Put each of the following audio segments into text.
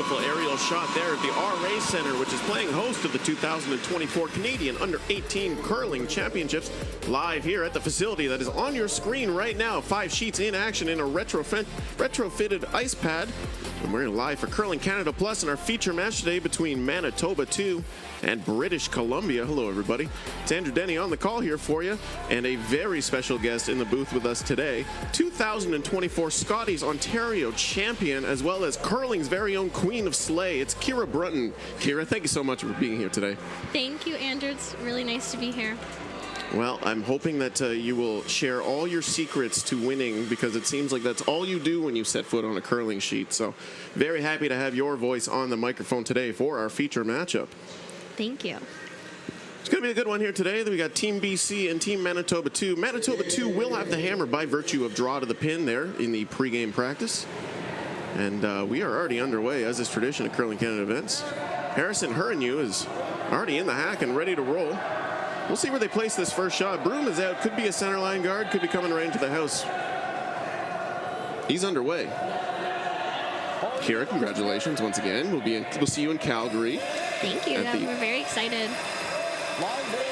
beautiful aerial shot there at the RA Center, which is playing host to the 2024 Canadian Under-18 Curling Championships, live here at the facility that is on your screen right now. 5 sheets in action in a retrofitted ice pad. And we're live for Curling Canada Plus in our feature match today between Manitoba 2 and British Columbia. Hello, everybody. It's Andrew Denny on the call here for you, and a very special guest in the booth with us today, 2024 Scotties Ontario champion, as well as curling's very own queen of sleigh. It's Kira Brunton. Kira, thank you so much for being here today. Thank you, Andrew. It's really nice to be here. Well, I'm hoping that you will share all your secrets to winning, because it seems like that's all you do when you set foot on a curling sheet. So very happy to have your voice on the microphone today for our feature matchup. Thank you. It's going to be a good one here today. We got Team BC and Team Manitoba 2. Manitoba 2 will have the hammer by virtue of draw to the pin there in the pregame practice. And we are already underway, as is tradition at Curling Canada events. Harrison Hurrenew is already in the hack and ready to roll. We'll see where they place this first shot. Broom is out. Could be a center line guard. Could be coming right into the house. He's underway. Kira, congratulations once again. We'll see you in Calgary. Thank you. We're very excited.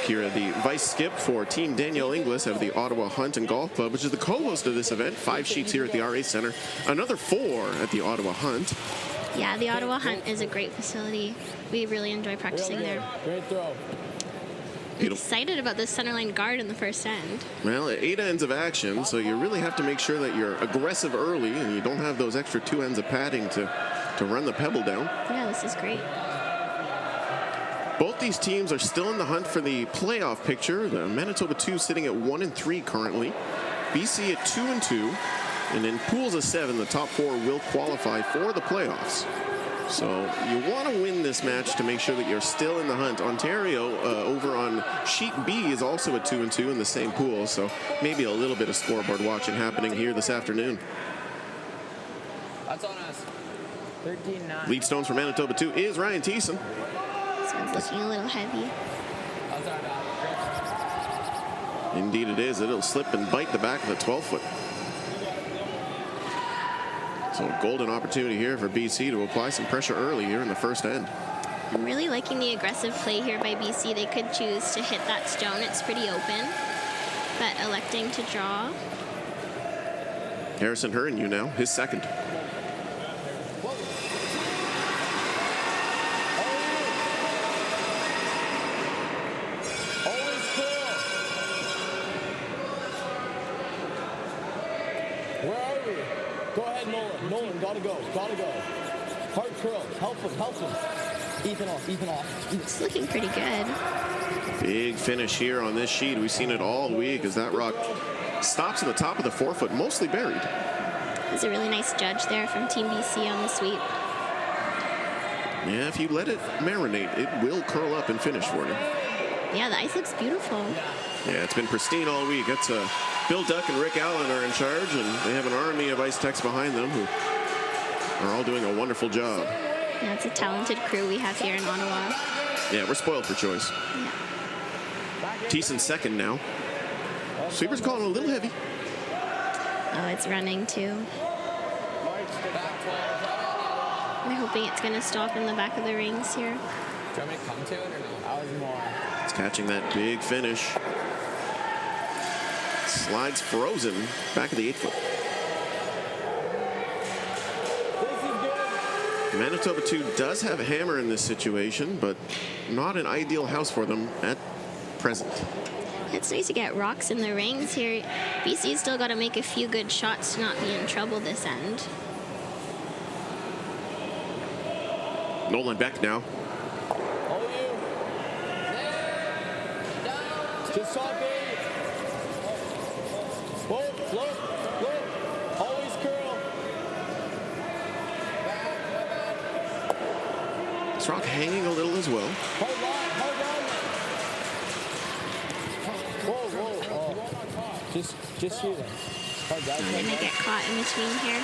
Kira, the vice skip for Team Danielle Inglis out of the Ottawa Hunt and Golf Club, which is the co-host of this event. 5 sheets here at the RA Center. Another 4 at the Ottawa Hunt. Yeah, the Ottawa Hunt is a great facility. We really enjoy practicing there. Great throw. I'm excited about this centerline guard in the first end. Well, 8 ends of action, so you really have to make sure that you're aggressive early and you don't have those extra 2 ends of padding to run the pebble down. Yeah, this is great. Both these teams are still in the hunt for the playoff picture. The Manitoba 2 sitting at 1-3 currently. BC at 2-2. And in pools of 7, the top 4 will qualify for the playoffs. So you want to win this match to make sure that you're still in the hunt. Ontario over on sheet B is also at 2-2 in the same pool, so maybe a little bit of scoreboard watching happening here this afternoon. That's on us. 13-9. Lead stones for Manitoba 2 is Ryan Thiessen. This one's looking a little heavy. Indeed it is. It'll slip and bite the back of the 12-foot. So a golden opportunity here for BC to apply some pressure early here in the first end. I'm really liking the aggressive play here by BC. They could choose to hit that stone. It's pretty open, but electing to draw. Harrison Hurrenew now, his second. Nolan, gotta go. Hard curl, help him. Ethan off. It's looking pretty good. Big finish here on this sheet. We've seen it all week as that rock stops at the top of the 4-foot, mostly buried. There's a really nice judge there from Team BC on the sweep. Yeah, if you let it marinate, it will curl up and finish for you. Yeah, the ice looks beautiful. Yeah, it's been pristine all week. That's Bill Duck and Rick Allen are in charge, and they have an army of ice techs behind them who are all doing a wonderful job. Yeah, it's a talented crew we have here in Ottawa. Yeah, we're spoiled for choice. Yeah. Thiessen's second now. Sweeper's calling a little heavy. Oh, it's running too. We're hoping it's going to stop in the back of the rings here. Do you want me to come to it or no? I was more. It's catching that big finish. Slides frozen back of the 8-foot. Manitoba 2 does have a hammer in this situation, but not an ideal house for them at present. It's nice to get rocks in the rings here. BC's still got to make a few good shots to not be in trouble this end. Nolan Beck now. Just stop it. Float. Always curl. This rock hanging a little as well. Hold on. Whoa. Oh. Just shoot it. I'm going to get caught in between here.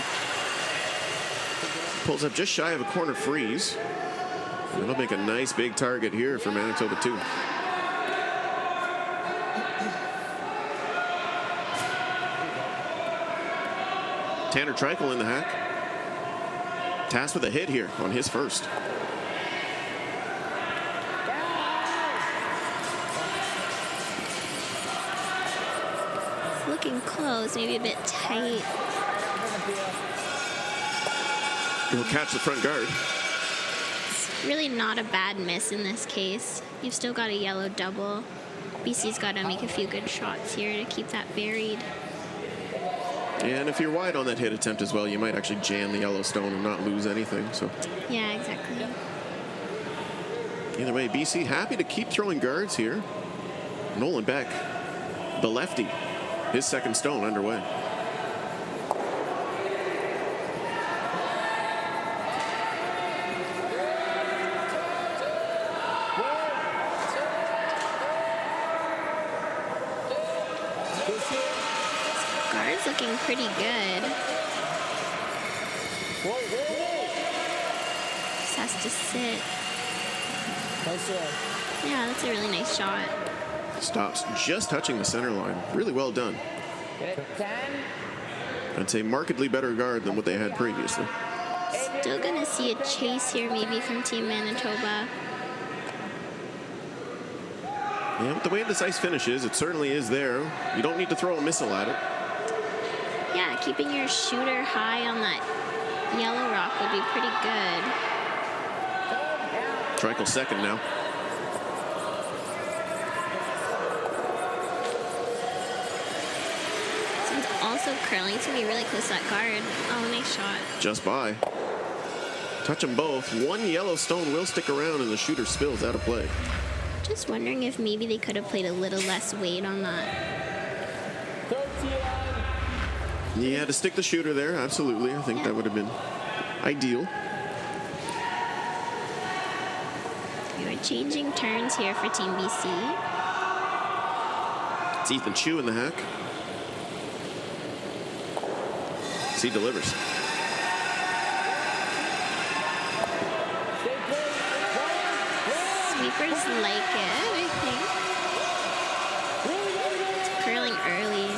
Pulls up just shy of a corner freeze. That'll make a nice big target here for Manitoba 2. Tanner Treichel in the hack. Tasked with a hit here on his first. It's looking close, maybe a bit tight. He'll catch the front guard. It's really not a bad miss in this case. You've still got a yellow double. BC's got to make a few good shots here to keep that buried. And if you're wide on that hit attempt as well, you might actually jam the yellow stone and not lose anything. So Yeah, exactly. either way, BC happy to keep throwing guards here. Nolan Beck, the lefty, his second stone underway. Guard's looking pretty good. Just has to sit. Yeah, that's a really nice shot. Stops just touching the center line. Really well done. I'd say markedly better guard than what they had previously. Still gonna see a chase here maybe from Team Manitoba. Yeah, with the way this ice finishes, it certainly is there. You don't need to throw a missile at it. Yeah, keeping your shooter high on that yellow rock would be pretty good. Treichel second now. This one's also curling. It's gonna be really close to that guard. Oh, nice shot. Just by. Touch them both. One yellow stone will stick around and the shooter spills out of play. Just wondering if maybe they could have played a little less weight on that. Yeah, to stick the shooter there, absolutely. I think that would have been ideal. We were changing turns here for Team BC. It's Ethan Chu in the hack. He delivers. Sweepers like it, I think. It's curling early.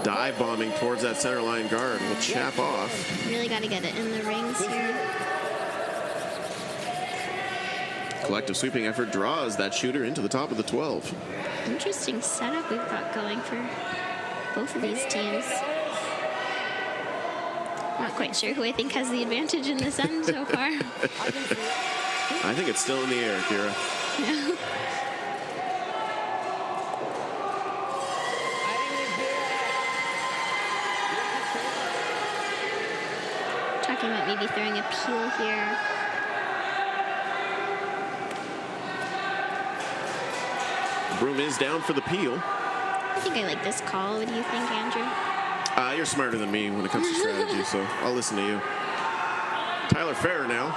Dive bombing towards that center line guard. Will chap off. Really got to get it in the rings here. Collective sweeping effort draws that shooter into the top of the 12. Interesting setup we've got going for both of these teams. Not quite sure who I think has the advantage in this end so far. I think it's still in the air, Kira. Yeah. Talking about maybe throwing a peel here. Broom is down for the peel. I think I like this call. What do you think, Andrew? You're smarter than me when it comes to strategy, so I'll listen to you. Tyler Farrer now.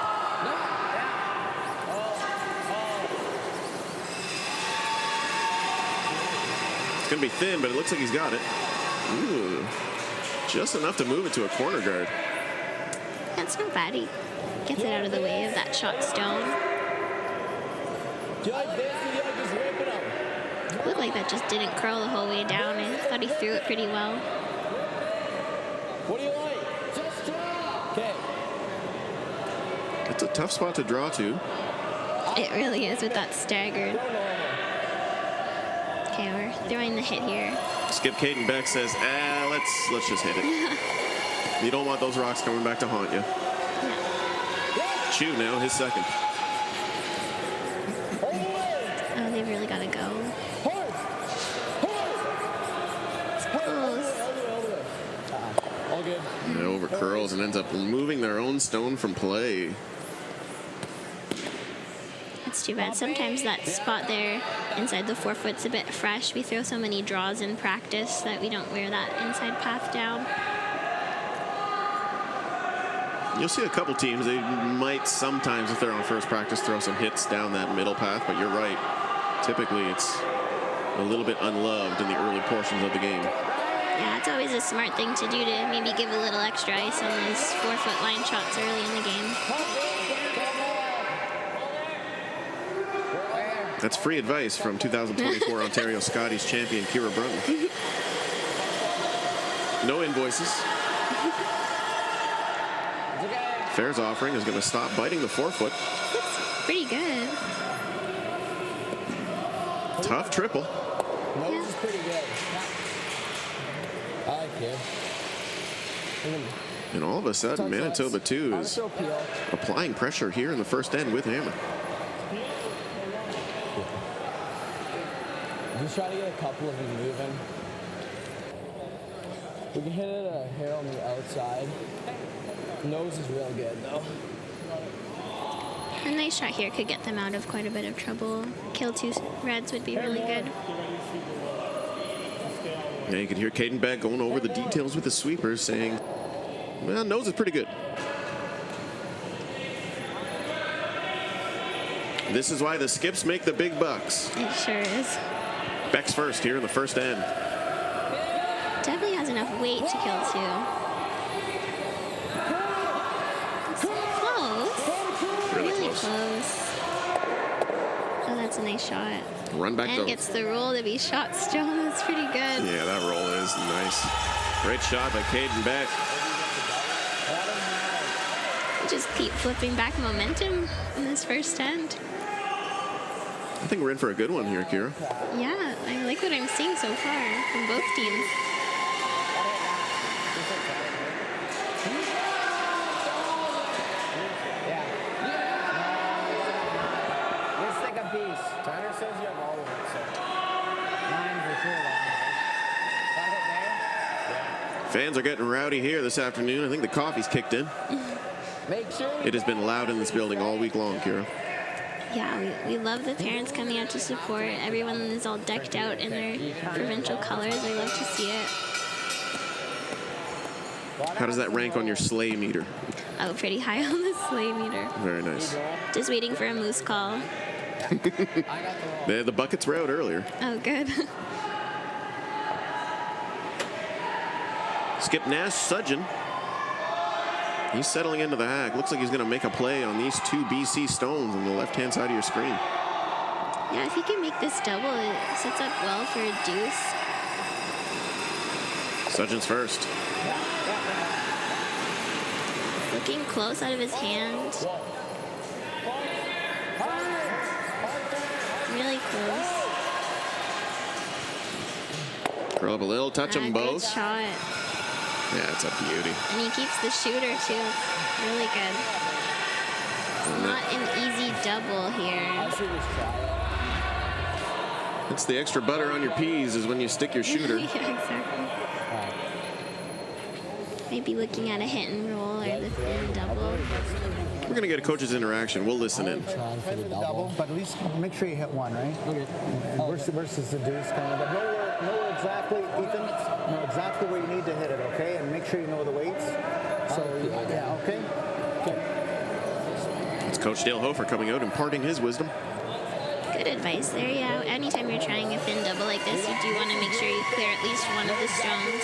It's going to be thin, but it looks like he's got it. Ooh. Just enough to move it to a corner guard. That's not bad. He gets it out of the way of that shot stone. Looked like that just didn't curl the whole way down. I thought he threw it pretty well. What do you like? Okay. It's a tough spot to draw to. It really is with that staggered. Okay, we're throwing the hit here. Skip Caden Beck says, let's just hit it. You don't want those rocks coming back to haunt you. Yeah. Chu now, his second. Oh, they've really got to go. It's close. All good. And it over curls and ends up removing their own stone from play. That's too bad. Sometimes that spot there inside the 4 foot's a bit fresh. We throw so many draws in practice that we don't wear that inside path down. You'll see a couple teams, they might sometimes, if they're on first practice, throw some hits down that middle path, but you're right. Typically, it's a little bit unloved in the early portions of the game. Yeah, it's always a smart thing to do to maybe give a little extra ice on those 4 foot line shots early in the game. That's free advice from 2024 Ontario Scotties champion Kira Brunton. No invoices. Fair's offering is going to stop biting the forefoot. Looks pretty good. Tough triple. Nose is pretty good. I like it. And all of a sudden, Manitoba 2 is applying pressure here in the first end with hammer. Just try to get a couple of them moving. We can hit it a hair on the outside. Nose is real good though. A nice shot here could get them out of quite a bit of trouble. Kill 2 reds would be really good. Yeah, you can hear Caden Beck going over the details with the sweepers, saying, well, nose is pretty good. This is why the skips make the big bucks. It sure is. Beck's first here in the first end. Definitely has enough weight to kill 2. It's close. Really close. Oh, that's a nice shot. Run back And though. gets the roll to be shot still. That's pretty good. Yeah, that roll is nice. Great shot by Caden Beck. Just keep flipping back momentum in this first end. I think we're in for a good one here, Kira. Yeah, I like what I'm seeing so far from both teams. Tanner says you have all of it, so 9 for sure. Fans are getting rowdy here this afternoon. I think the coffee's kicked in. Make sure It has been loud in this building all week long, Kira. Yeah, we love the parents coming out to support. Everyone is all decked out in their provincial colors. I love to see it. How does that rank on your sleigh meter? Oh, pretty high on the sleigh meter. Very nice. Just waiting for a moose call. The buckets were out earlier. Oh, good. Skip Nash Sudgeon. He's settling into the hack. Looks like he's going to make a play on these 2 BC stones on the left-hand side of your screen. Yeah, if he can make this double, it sets up well for a deuce. Sudgeon's first. Looking close out of his hand. Really close. Curl up a little, touch them Good both. shot. Yeah, it's a beauty. And he keeps the shooter too. Really good. It's not an easy double here. It's the extra butter on your peas is when you stick your shooter. Yeah, exactly. Maybe looking at a hit and roll or the thin double. We're going to get a coach's interaction. We'll listen in. trying for the double. But at least make sure you hit one, right? Okay. Versus the deuce kind of. But know exactly, Ethan, know exactly where you need to hit it, okay? And make sure you know the weights. So, yeah, okay? It's Coach Dale Hofer coming out, imparting his wisdom. Good advice there, yeah. Anytime you're trying a thin double like this, you do want to make sure you clear at least one of the stones.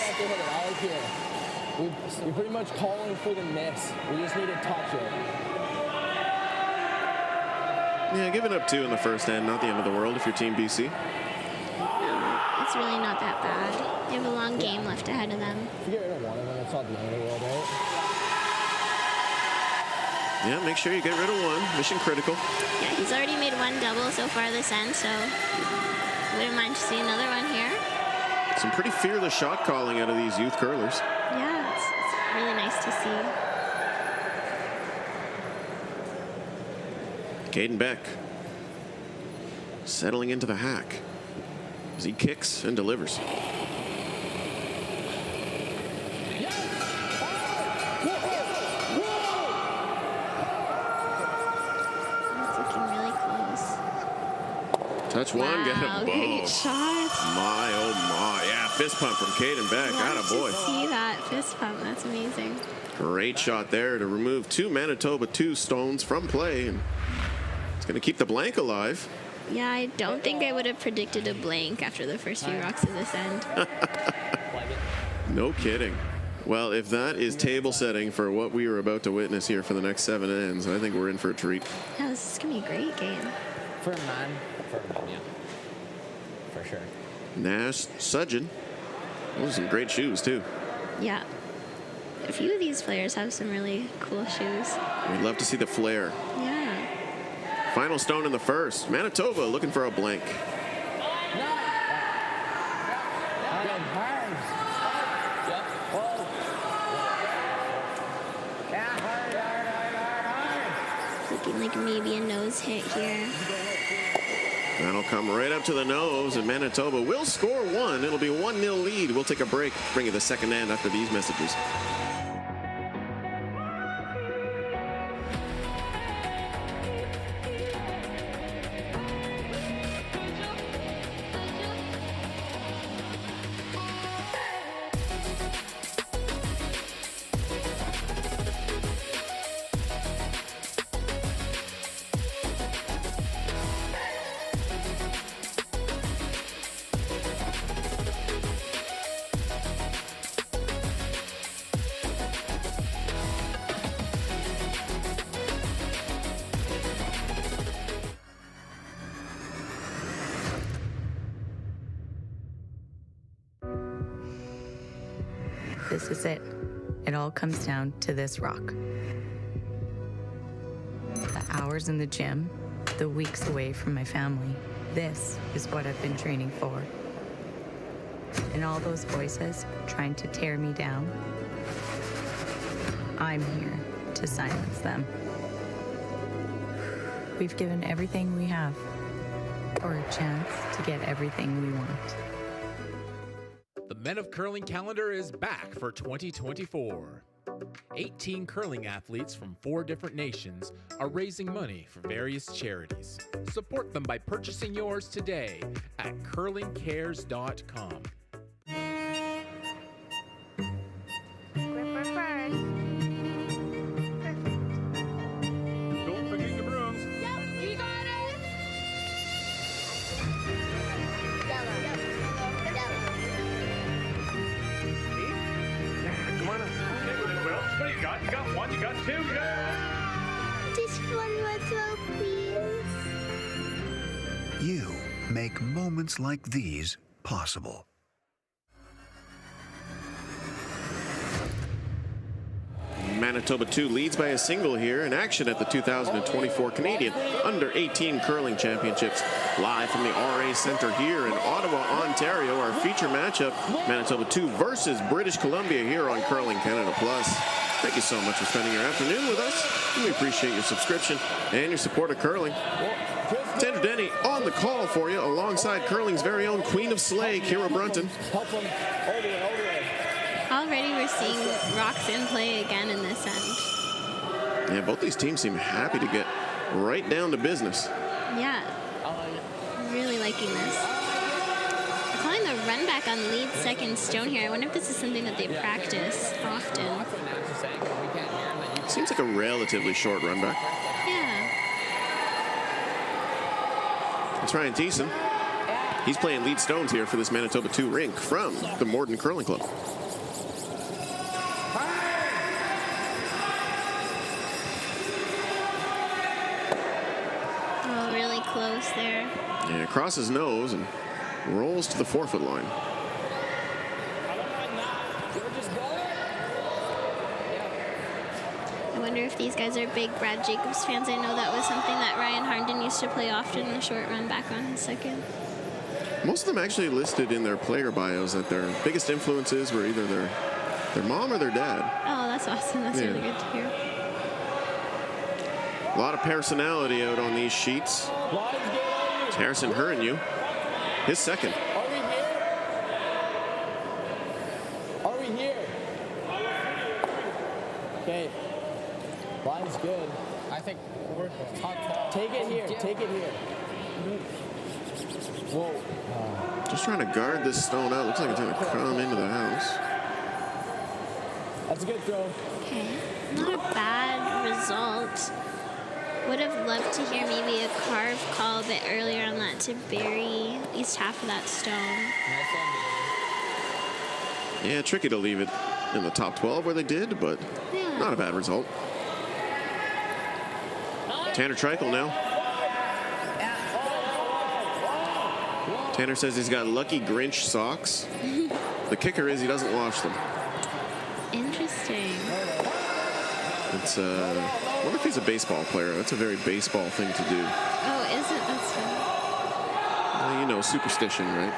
We're pretty much calling for the miss. We just need to touch it. Yeah, giving up 2 in the first end, not the end of the world if you're Team BC. No, it's really not that bad. They have a long game left ahead of them. If you get rid of one of them, it's not the end of the world, right? Yeah, make sure you get rid of 1. Mission critical. Yeah, he's already made 1 double so far this end, so wouldn't mind to see another one here. Some pretty fearless shot calling out of these youth curlers. Yeah, it's really nice to see. Caden Beck settling into the hack as he kicks and delivers. It's looking really close. Touch 1, get him Great both. shot. My, oh my. Yeah, fist pump from Caden Beck. Wanted Attaboy. to see that fist pump. That's amazing. Great shot there to remove 2 Manitoba 2 stones from play. And it's going to keep the blank alive. Yeah, I don't think I would have predicted a blank after the first few rocks of this end. No kidding. Well, if that is table setting for what we are about to witness here for the next 7 ends, I think we're in for a treat. Yeah, this is going to be a great game. For a man, yeah. For sure. Nash Sudgeon. Those are some great shoes, too. Yeah. A few of these players have some really cool shoes. We'd love to see the flare. Yeah. Final stone in the first. Manitoba looking for a blank. Looking like maybe a nose hit here. That'll come right up to the nose, and Manitoba will score one. It'll be a 1-0 lead. We'll take a break, bring you the second end after these messages. This is it. It all comes down to this rock. The hours in the gym, the weeks away from my family. This is what I've been training for. And all those voices trying to tear me down, I'm here to silence them. We've given everything we have for a chance to get everything we want. The Men of Curling calendar is back for 2024. 18 curling athletes from 4 different nations are raising money for various charities. Support them by purchasing yours today at curlingcares.com. Don't forget your brooms. Yep, you got it. Come on up. Okay, well, what do you got? You got one, you got two, you got... Just one more throw, please. You make moments like these possible. Manitoba 2 leads by a single here in action at the 2024 Canadian Under-18 Curling Championships. Live from the RA Centre here in Ottawa, Ontario, our feature matchup, Manitoba 2 versus British Columbia here on Curling Canada Plus. Thank you so much for spending your afternoon with us. We appreciate your subscription and your support of curling. Tanner Denny on the call for you alongside curling's very own Queen of Slay, Kira Brunton. Already we're seeing rocks in play again in this end. Yeah, both these teams seem happy to get right down to business. Yeah. Really liking this. They're calling the run back on lead second stone here. I wonder if this is something that they practice often. Seems like a relatively short run back. Yeah. It's Ryan Thiessen. He's playing lead stones here for this Manitoba 2 rink from the Morden Curling Club. Oh, really close there. Yeah, across his nose and rolls to the 4-foot line. I wonder if these guys are big Brad Jacobs fans. I know that was something that Ryan Harnden used to play often, the short run back on his second. Most of them actually listed in their player bios that their biggest influences were either their mom or their dad. Oh, that's awesome. That's really good to hear. A lot of personality out on these sheets. It's Harrison Hurrenue, his second. Are we here? Okay. Line's good. I think we're take it here. Take it here. Whoa. Just trying to guard this stone out. Looks like it's going to come into the house. That's a good throw. Okay. Not a bad result. Would have loved to hear maybe a carve call a bit earlier on that to bury at least half of that stone. Yeah, tricky to leave it in the top 12 where they did, but not a bad result. Tanner Treichel now. Tanner says he's got Lucky Grinch socks. The kicker is he doesn't wash them. Interesting. That's I wonder if he's a baseball player. That's a very baseball thing to do. Oh, is it? That's funny. You know, superstition, right?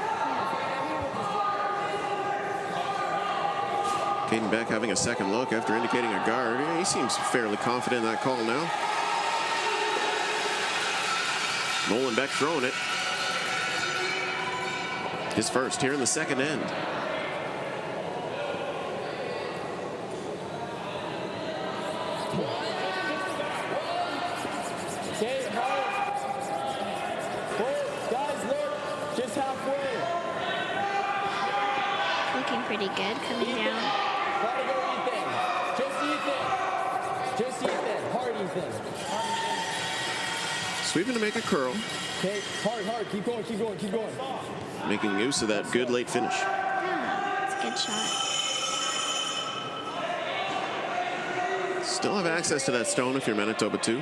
Caden Beck having a second look after indicating a guard. He seems fairly confident in that call now. Nolan Beck throwing it. His first here in the second end. Okay, guys, look, just halfway. Looking pretty good coming down. Gotta go, Ethan. Just Ethan. Just Ethan. Hard Ethan. Sweeping to make a curl. Okay, hard. Keep going. Making use of that good late finish. Yeah, it's a good shot. Still have access to that stone if you're Manitoba 2.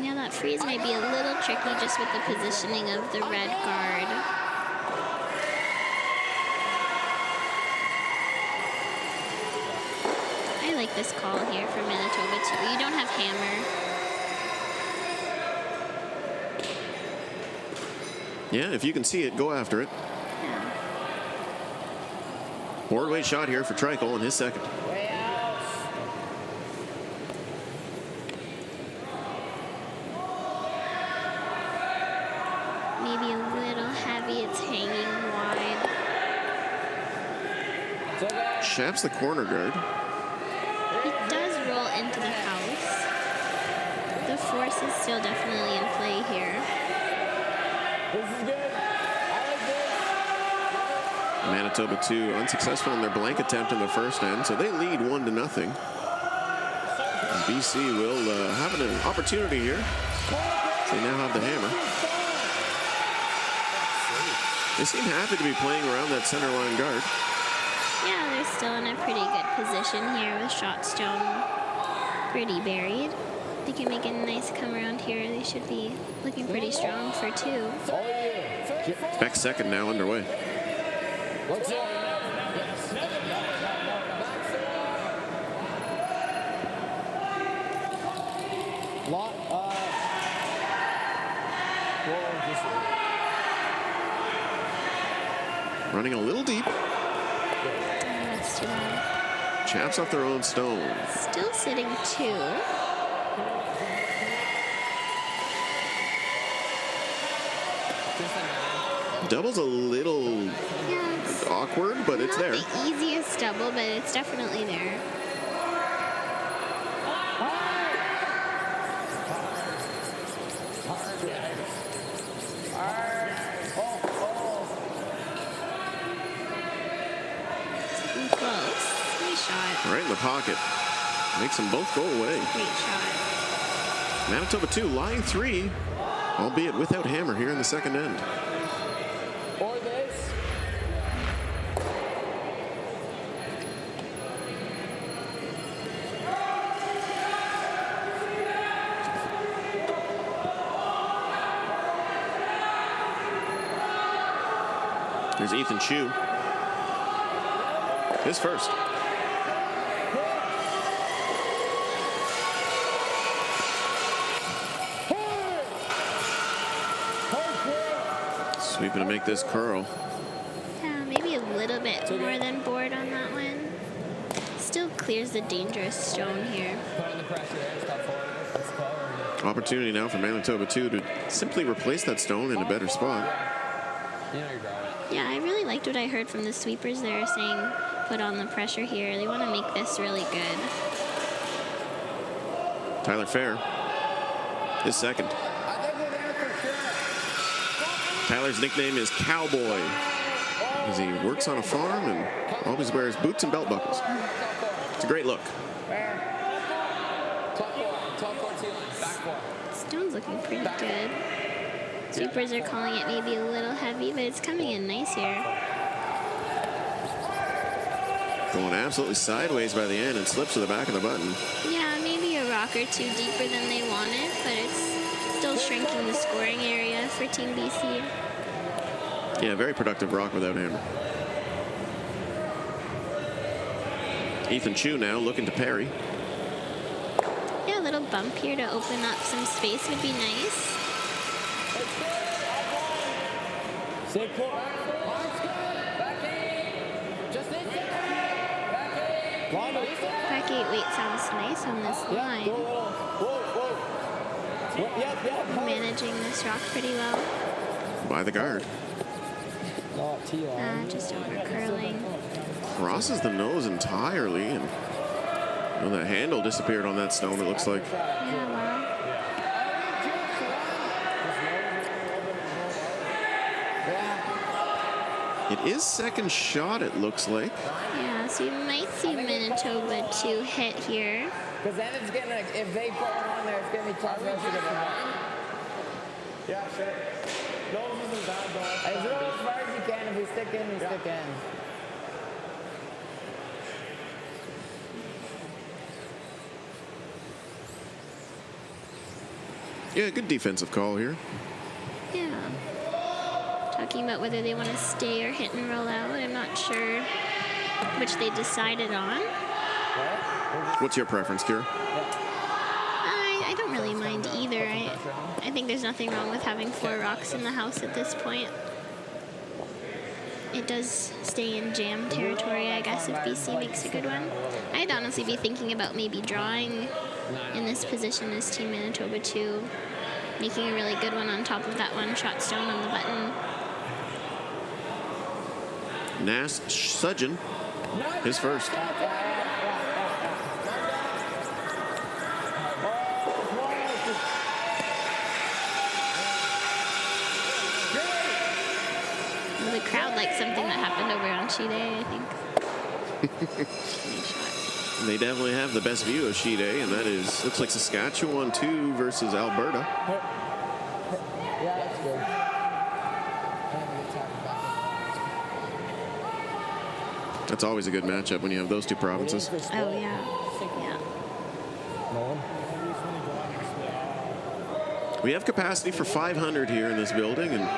Yeah, that freeze might be a little tricky just with the positioning of the red guard. I like this call here for Manitoba 2. You don't have hammer. Yeah, if you can see it, go after it. Board weight shot here for Treichel in his second. Maybe a little heavy. It's hanging wide. Chaps the corner guard. It does roll into the house. The force is still definitely in play here. This is good. Manitoba 2 unsuccessful in their blank attempt in the first end, so they lead 1-0. BC will have an opportunity here. So they now have the hammer. They seem happy to be playing around that center line guard. Yeah, they're still in a pretty good position here with shot stone pretty buried. They can make a nice come around here. They should be looking pretty strong for 2. Beck's second now underway. Running a little deep. That's too bad. Chaps off their own stone. Still sitting 2. Double's a little awkward, but it's there. Not the easiest double, but it's definitely there. Close. Nice shot. Right in the pocket. Makes them both go away. Great shot. Manitoba 2 line 3, albeit without hammer here in the second end. Or this. Here's Ethan Chu. His first. Sweeping to make this curl. Yeah, maybe a little bit more than board on that one. Still clears the dangerous stone here. Put on the pressure there. Stop forward. Let's go. Opportunity now for Manitoba 2 to simply replace that stone in a better spot. You know you're driving. Yeah, I really liked what I heard from the sweepers there saying put on the pressure here. They want to make this really good. Tyler Fair, his second. Tyler's nickname is Cowboy, as he works on a farm and always wears boots and belt buckles. It's a great look. Stone's looking pretty good. Sweepers are calling it maybe a little heavy, but it's coming in nice here. Going absolutely sideways by the end and slips to the back of the button. Yeah, maybe a rock or two deeper than they wanted, but it's still shrinking the scoring area for Team BC. Yeah, very productive rock without hammer. Ethan Chu now looking to parry. Yeah, a little bump here to open up some space would be nice. Back 8 weight sounds nice on this line. Managing this rock pretty well. By the guard. Just over curling. Crosses the nose entirely, and the handle disappeared on that stone, it looks like. Yeah, wow. It is second shot, it looks like. Yeah, so you might see Manitoba 2 hit here. Because then it's gonna, if they put one on there, it's gonna be tough for us to get one. Yeah, sure. Nose isn't bad though. As far as you can, if we stick in, we stick in. Yeah, good defensive call here. Yeah. Talking about whether they want to stay or hit and roll out. I'm not sure which they decided on. What's your preference, Kira? I don't really mind either. I think there's nothing wrong with having 4 rocks in the house at this point. It does stay in jam territory, I guess, if BC makes a good one. I'd honestly be thinking about maybe drawing in this position as Team Manitoba 2, making a really good one on top of that one shot stone on the button. Nash Sudgen, his first. The crowd likes something that happened over on She Day, I think. They definitely have the best view of She Day, and that is, looks like Saskatchewan 2 versus Alberta. Yeah, that's good. That's always a good matchup when you have those two provinces. Oh, yeah. Yeah. We have capacity for 500 here in this building, and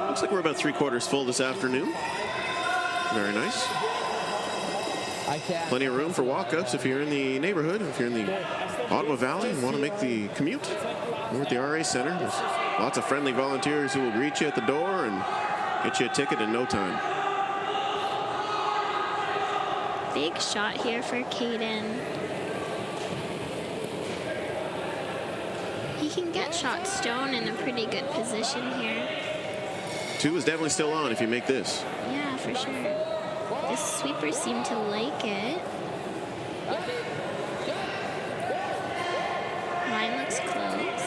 looks like we're about 3/4 full this afternoon. Very nice. Plenty of room for walk-ups if you're in the neighborhood, if you're in the Ottawa Valley and want to make the commute. We're at the RA Center. There's lots of friendly volunteers who will greet you at the door and get you a ticket in no time. Big shot here for Caden. He can get shot stone in a pretty good position here. 2 is definitely still on if you make this. Yeah, for sure. The sweepers seem to like it. Line looks close.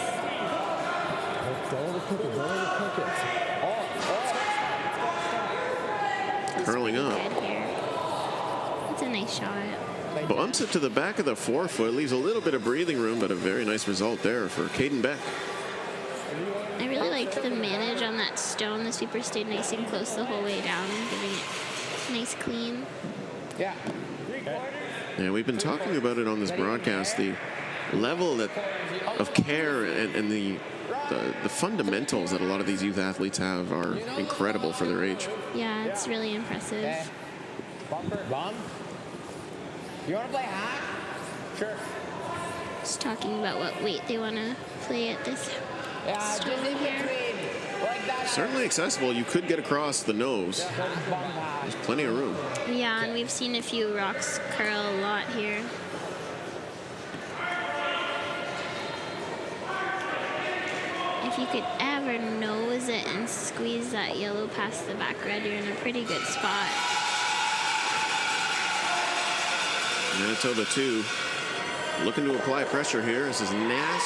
Curling up. It's a nice shot. Bumps it to the back of the forefoot, leaves a little bit of breathing room, but a very nice result there for Caden Beck. I really liked the manage on that stone. The sweeper stayed nice and close the whole way down, giving it nice clean. Yeah. Yeah, we've been talking about it on this broadcast, the level of care and the fundamentals that a lot of these youth athletes have are incredible for their age. Yeah, it's really impressive. Okay. Bomb? You want to play hot? Sure. Just talking about what weight they want to play at this stone here. Certainly accessible. You could get across the nose. There's plenty of room. Yeah, and we've seen a few rocks curl a lot here. If you could ever nose it and squeeze that yellow past the back red, you're in a pretty good spot. Manitoba 2 looking to apply pressure here. This is Nash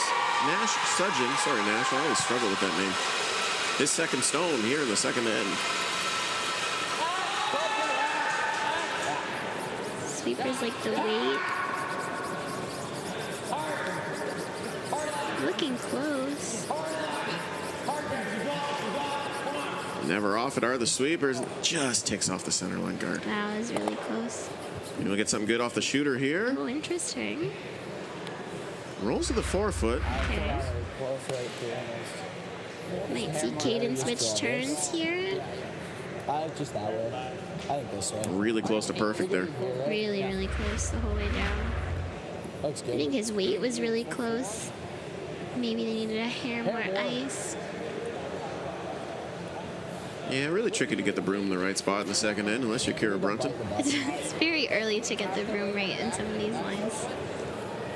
Sudgen. Sorry, Nash. I always struggle with that name. His second stone here in the second end. Sweepers like the weight. Looking close. Never off it are the sweepers. Just ticks off the center line guard. That was really close. Maybe we'll get something good off the shooter here. Oh, interesting. Rolls to the forefoot. Okay. Might see Caden switch turns here. Just that way. I think this way. Really close to perfect there. Really, really close the whole way down. Looks I good. think his weight was really close. Maybe they needed a hair more ice. Yeah, really tricky to get the broom in the right spot in the second end, unless you're Kira Brunton. It's very early to get the broom right in some of these lines.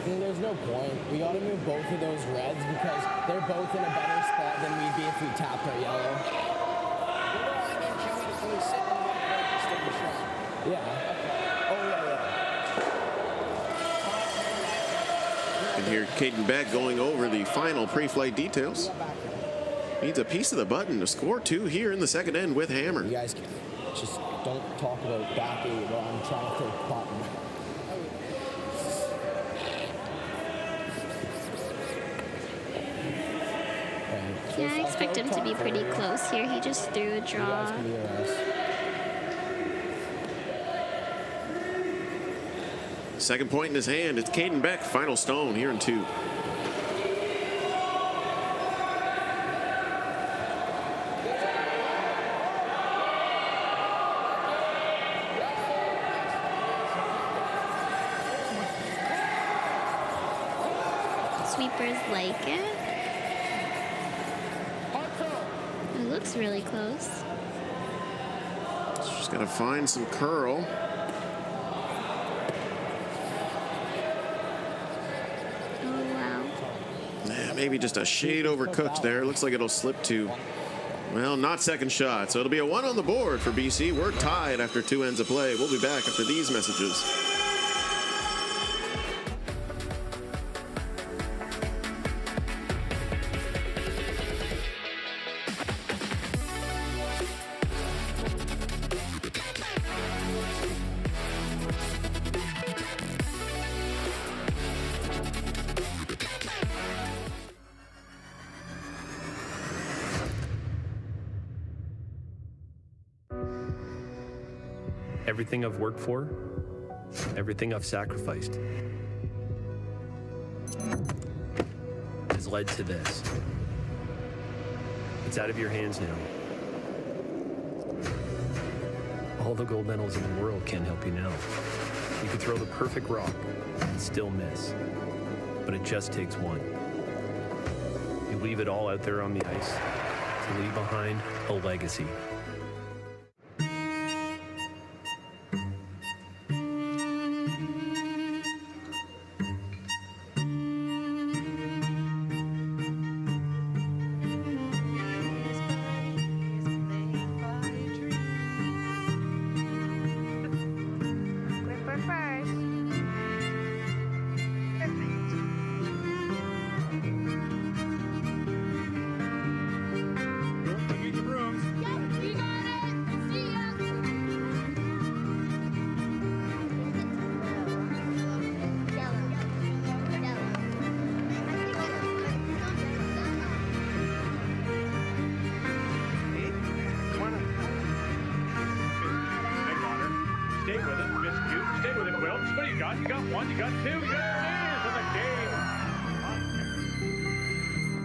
There's no point. We got to move both of those reds because they're both in a better spot than we'd be if we tapped our yellow. Yeah. Oh, yeah. And here, Caden Beck going over the final pre-flight details. Needs a piece of the button to score 2 here in the second end with hammer. You guys just don't talk about back 8 while I'm trying to throw button. Yeah, I expect him to be pretty close here. He just threw a draw. Second point in his hand. It's Caden Beck, final stone here in 2. Sweepers like it. It looks really close. Just got to find some curl. Oh, wow. Yeah, maybe just a shade overcooked there. Looks like it'll slip to, well, not second shot. So it'll be a 1 on the board for BC. We're tied after 2 ends of play. We'll be back after these messages. Everything I've worked for, everything I've sacrificed, has led to this. It's out of your hands now. All the gold medals in the world can't help you now. You could throw the perfect rock and still miss, but it just takes one. You leave it all out there on the ice to leave behind a legacy.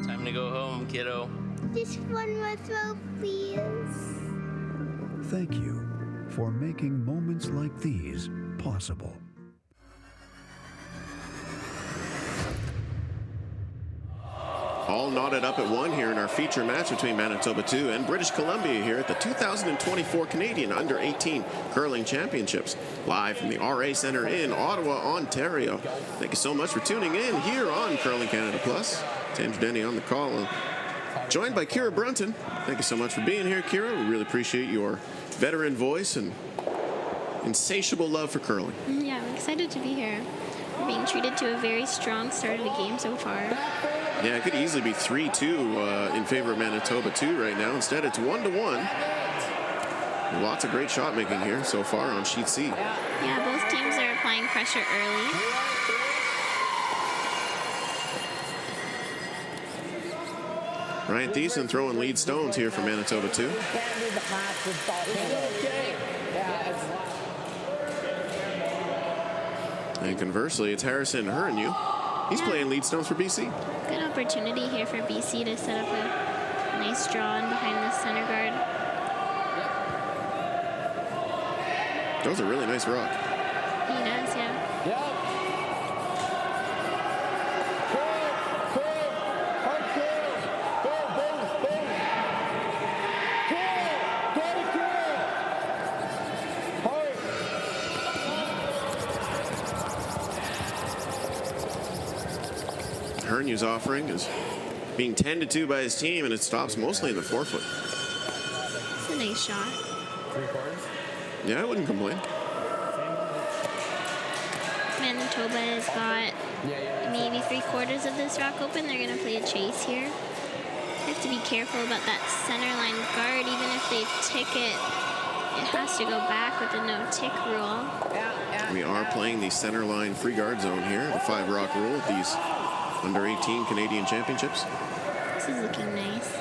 Time to go home, kiddo. Just one more throw, please. Thank you for making moments like these possible. All knotted up at 1 here in our feature match between Manitoba 2 and British Columbia here at the 2024 Canadian Under-18 Curling Championships. Live from the RA Center in Ottawa, Ontario. Thank you so much for tuning in here on Curling Canada Plus. Andrew Denny on the call. Joined by Kira Brunton. Thank you so much for being here, Kira. We really appreciate your veteran voice and insatiable love for curling. Yeah, I'm excited to be here. We're being treated to a very strong start of the game so far. Yeah, it could easily be 3-2 in favor of Manitoba 2 right now. Instead, it's 1-1. Lots of great shot making here so far on sheet C. Yeah, both teams are applying pressure early. Ryan Thiessen throwing lead stones here for Manitoba 2. And conversely, it's Harrison Hurrenu. He's playing lead stones for BC. Good opportunity here for BC to set up a nice draw in behind the center guard. Those are really nice rock. He does, yeah. Yep. Hernia's offering is being tended to by his team, and it stops mostly in the forefoot. It's a nice shot. 3/4. Yeah, I wouldn't complain. Manitoba has got maybe 3/4 of this rock open. They're going to play a chase here. They have to be careful about that center line guard. Even if they tick it, it has to go back with the no-tick rule. We are playing the center line free guard zone here, the 5 rock rule at these under 18 Canadian Championships. This is looking nice.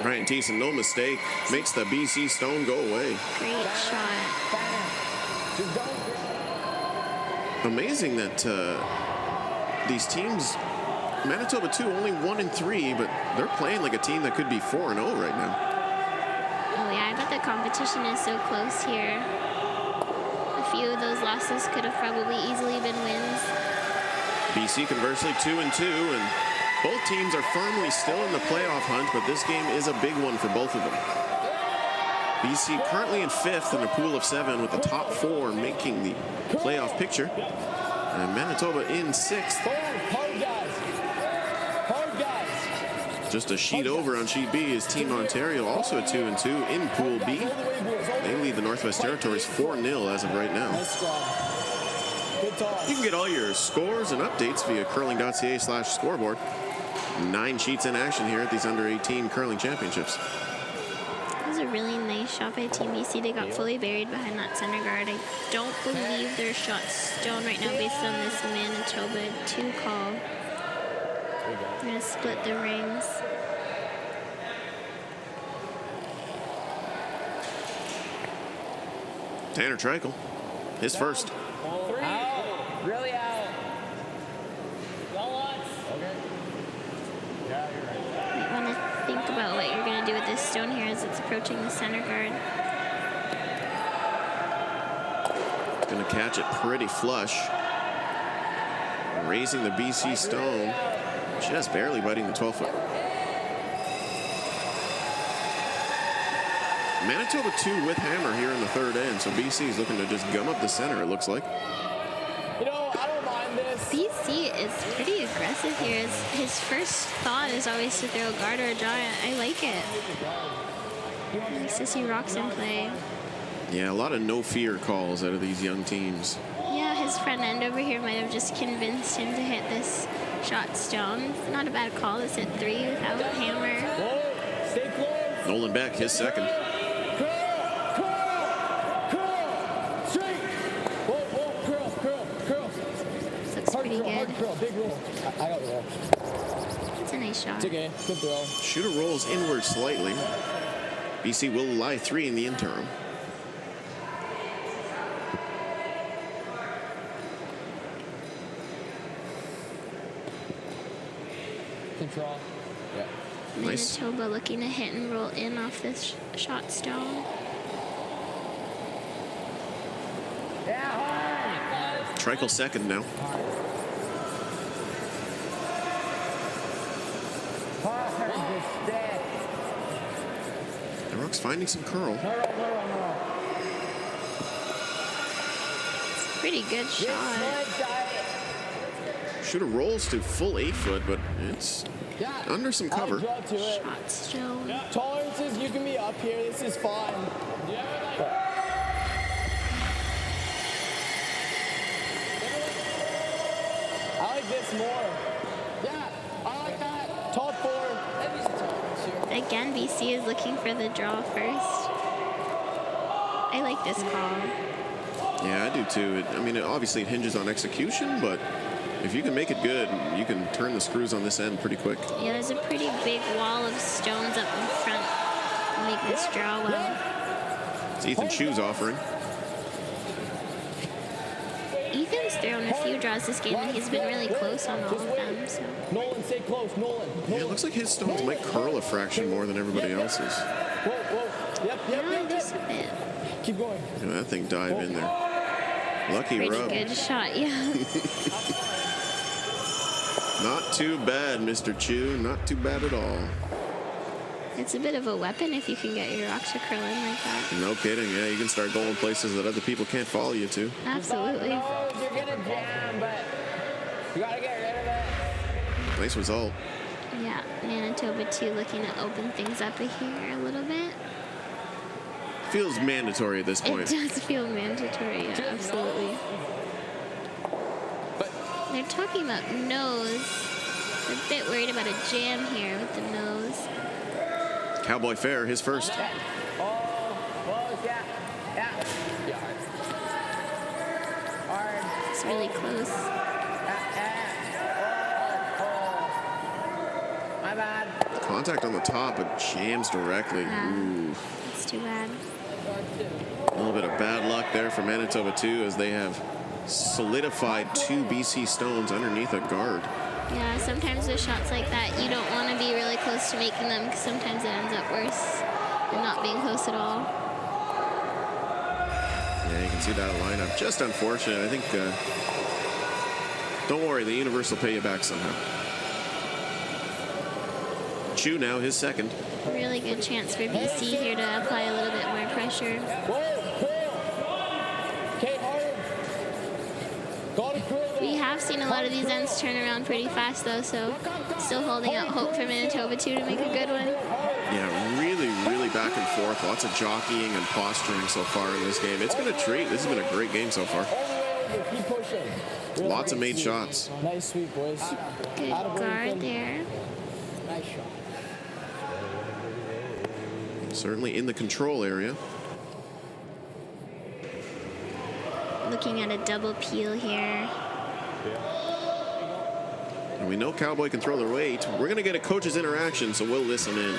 Ryan Thiessen, no mistake, makes the BC stone go away. Great shot. Amazing that these teams, Manitoba 2 only 1-3, but they're playing like a team that could be 4-0 right now. Oh yeah, I bet the competition is so close here. A few of those losses could have probably easily been wins. BC conversely 2-2, and both teams are firmly still in the playoff hunt, but this game is a big one for both of them. BC currently in 5th in a pool of 7 with the top 4 making the playoff picture. And Manitoba in 6th. Just a sheet over on sheet B is Team Ontario, also at 2-2 in pool B. They lead the Northwest Territories 4-0 as of right now. You can get all your scores and updates via curling.ca/scoreboard. 9 sheets in action here at these under 18 curling championships. That was a really nice shot by Team BC. They got fully buried behind that center guard. I don't believe their shot's stone right now based on this Manitoba 2 call. We're going to split the rings. Tanner Treichel, his first. Out. Really out. Okay. Yeah, you're right. You want to think about what you're going to do with this stone here as it's approaching the center guard. Going to catch it pretty flush. Raising the BC stone. Just barely biting the 12-foot. Manitoba 2 with hammer here in the 3rd end, so BC is looking to just gum up the center, it looks like. You know, I don't mind this. BC is pretty aggressive here. His first thought is always to throw a guard or a draw. I like it. He likes to see rocks in play. Yeah, a lot of no-fear calls out of these young teams. Yeah, his front end over here might have just convinced him to hit this shot stone. It's not a bad call. It's at 3 without hammer. Stay close. Nolan Beck, his second. Pretty good. Big roll. I got the roll. It's a nice shot. It's okay. Good throw. Shooter rolls inward slightly. BC will lie 3 in the interim. Control. Yeah. Nice. Manitoba looking to hit and roll in off this shot stone. Treichel second now. The Rook's finding some curl. Pretty good shot. Shooter rolls to full 8-foot, but it's under some cover. Shot stone. Tolerances, you can be up here. This is fine. I like this more. Yeah, I like that. Top 4. Again, BC is looking for the draw first. I like this call. Yeah, I do too. Obviously it hinges on execution, but if you can make it good, you can turn the screws on this end pretty quick. Yeah, there's a pretty big wall of stones up in front to make this draw well. It's Ethan Shu's offering. Ethan's thrown a few draws this game, and he's been really close on all of them. So. Nolan, stay close. Nolan. Yeah, it looks like his stones might curl a fraction more than everybody else's. Just a bit. Keep going. Look at that thing dive in there. Lucky Pretty rub. good shot, yeah. Not too bad, Mr. Chu. Not too bad at all. It's a bit of a weapon if you can get your rock to curl in like that. No kidding. Yeah, you can start going places that other people can't follow you to. Absolutely. You're gonna jam, but you gotta get rid of it. Nice result. Yeah, Manitoba 2 looking to open things up here a little bit. Feels mandatory at this point. It does feel mandatory, yeah, absolutely. They're talking about nose. They're a bit worried about a jam here with the nose. Cowboy Fair, his first. Oh, close, yeah. Hard. It's really close. My bad. Contact on the top, but jams directly. Yeah. Ooh. It's too bad. A little bit of bad luck there for Manitoba 2 as they have solidified 2 BC stones underneath a guard. Yeah, sometimes with shots like that, you don't want to be really close to making them because sometimes it ends up worse than not being close at all. Yeah, you can see that lineup. Just unfortunate. I think, don't worry, the universe will pay you back somehow. Chu now, his second. Really good chance for BC here to apply a little bit more pressure. We have seen a lot of these ends turn around pretty fast though, so still holding out hope for Manitoba 2 to make a good one. Yeah, really back and forth. Lots of jockeying and posturing so far in this game. It's been a treat. This has been a great game so far. Keep pushing. Lots of made shots. Nice sweep, boys. Good guard there. Nice shot. Certainly in the control area. Looking at a double peel here. And we know Cowboy can throw their weight. We're going to get a coach's interaction, so we'll listen in.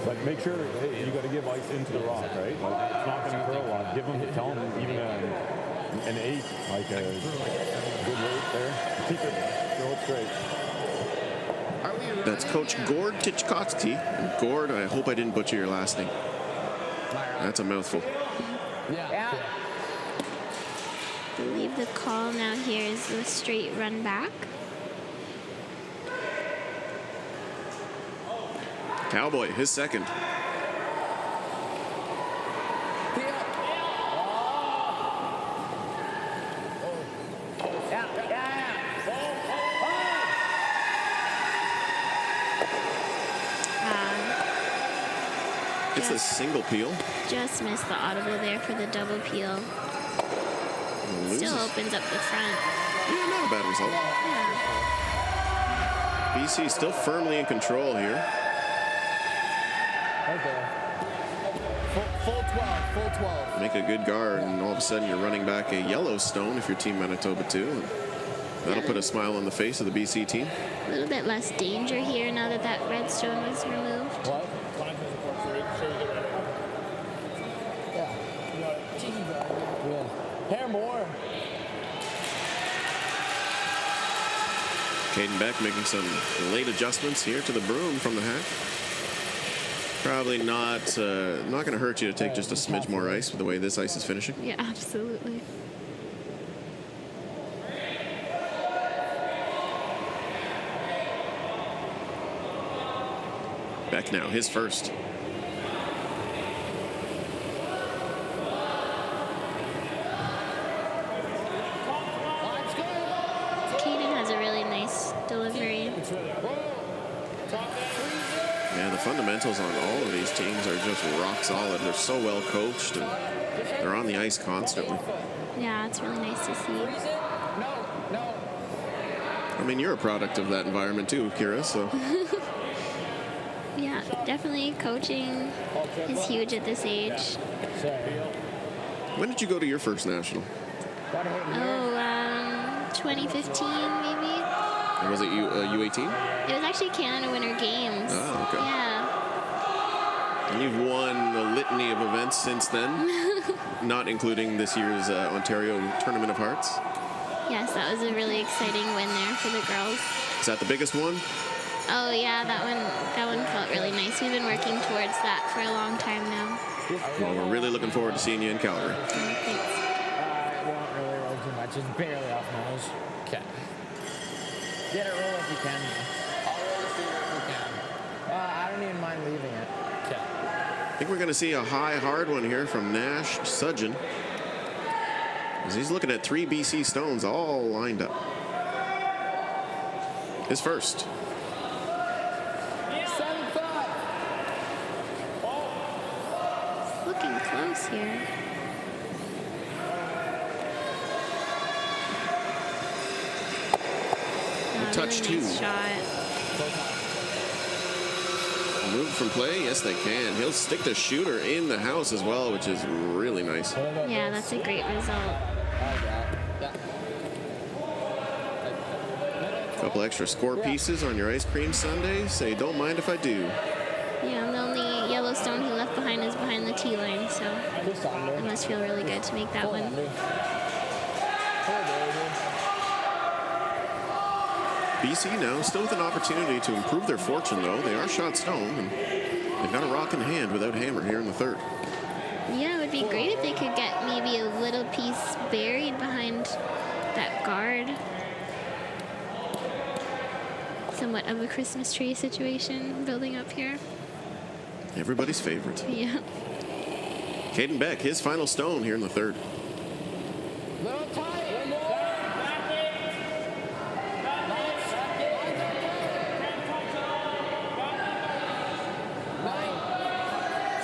But make sure, hey, you got to give ice into the rock, right? Like, it's not going to curl a lot. Give them, tell them even an 8, like a good weight there. Keep it, throw it straight. That's Coach Gord Tichkotsky. Gord, I hope I didn't butcher your last name. That's a mouthful. I believe the call now here is the straight run back. Cowboy, his second. It's a single peel. Just missed the audible there for the double peel. Still opens up the front. Yeah, not a bad result. Yeah. BC still firmly in control here. Okay. Full 12. Make a good guard, and all of a sudden you're running back a Yellowstone if you're Team Manitoba 2. And that'll put a smile on the face of the BC team. A little bit less danger here now that that red stone was removed. What? Yeah. Hair more. Caden Beck making some late adjustments here to the broom from the hack. Probably not going to hurt you to take just a smidge more ice with the way this ice is finishing. Yeah, absolutely. Beck now, his first. Caden has a really nice delivery. Yeah, the fundamentals on all of these teams are just rock solid. They're so well coached, and they're on the ice constantly. Yeah, it's really nice to see. I mean, you're a product of that environment too, Kira, so. Yeah, definitely coaching is huge at this age. When did you go to your first national? 2015 maybe. And was it U18? It was actually Canada Winter Games. Oh, okay. Yeah. And you've won a litany of events since then, not including this year's Ontario Tournament of Hearts. Yes, that was a really exciting win there for the girls. Is that the biggest one? Oh yeah, that one felt really nice. We've been working towards that for a long time now. Well, we're really looking forward to seeing you in Calgary. Thanks. It won't really roll too much. It's barely off nose. Okay. Get it roll if you can. I'll roll the feeder if you can. I don't even mind leaving it. Okay. I think we're going to see a high, hard one here from Nash Sudgeon, as he's looking at 3 BC stones all lined up. His first. Looking close here. Touch really two. nice shot. Move from play? Yes, they can. He'll stick the shooter in the house as well, which is really nice. Yeah, that's a great result. Couple extra score pieces on your ice cream sundae. Say, don't mind if I do. Yeah, and the only yellow stone he left behind is behind the tee line, so it must feel really good to make that one. BC now still with an opportunity to improve their fortune, though. They are shot stone, and they've got a rock in hand without hammer here in the third. Yeah, it would be great if they could get maybe a little piece buried behind that guard. Somewhat of a Christmas tree situation building up here. Everybody's favorite. Yeah. Caden Beck, his final stone here in the third.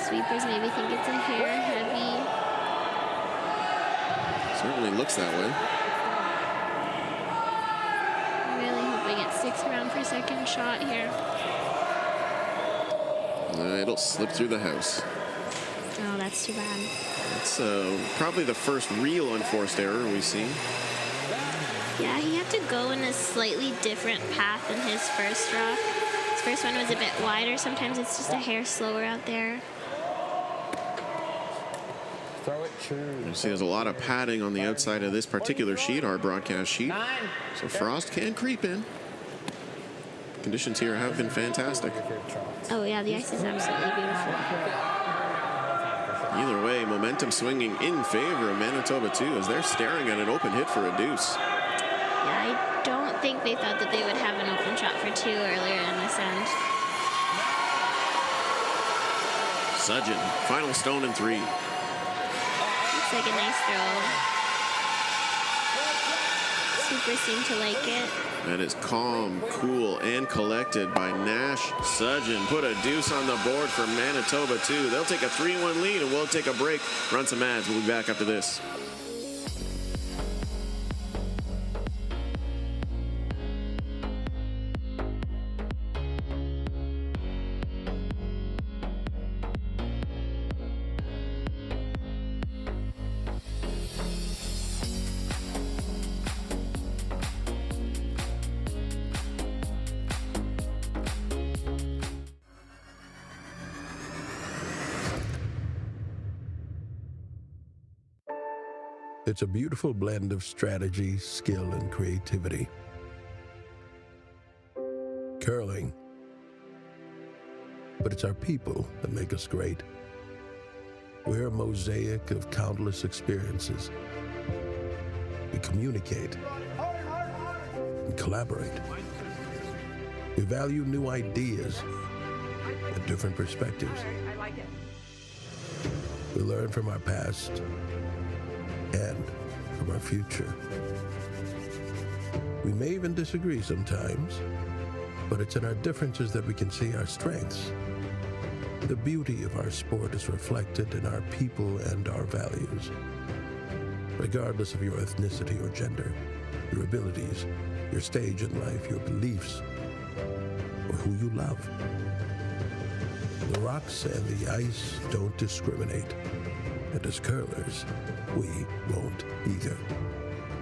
Sweepers maybe think it's a hair heavy. Certainly looks that way. Really hoping it's 6 round per second shot here. It'll slip through the house. Oh, that's too bad. That's probably the first real unforced error we see. Yeah, he had to go in a slightly different path than his first rock. His first one was a bit wider. Sometimes it's just a hair slower out there. Throw it true. You see there's a lot of padding on the outside of this particular sheet, our broadcast sheet. So frost can creep in. Conditions here have been fantastic. Oh yeah, the ice is absolutely beautiful. Either way, momentum swinging in favor of Manitoba too, as they're staring at an open hit for a deuce. Yeah, I don't think they thought that they would have an open shot for 2 earlier in this end. Sudgeon, final stone in 3. Looks like a nice throw. Super seem to like it. That is calm, cool, and collected by Nash Sudgeon. Put a deuce on the board for Manitoba too. They'll take a 3-1 lead, and we'll take a break, run some ads. We'll be back after this. It's a beautiful blend of strategy, skill, and creativity. Curling. But it's our people that make us great. We're a mosaic of countless experiences. We communicate and collaborate. We value new ideas and different perspectives. We learn from our past and from our future. We may even disagree sometimes, but it's in our differences that we can see our strengths. The beauty of our sport is reflected in our people and our values. Regardless of your ethnicity or gender, your abilities, your stage in life, your beliefs, or who you love. The rocks and the ice don't discriminate. And as curlers, we won't either.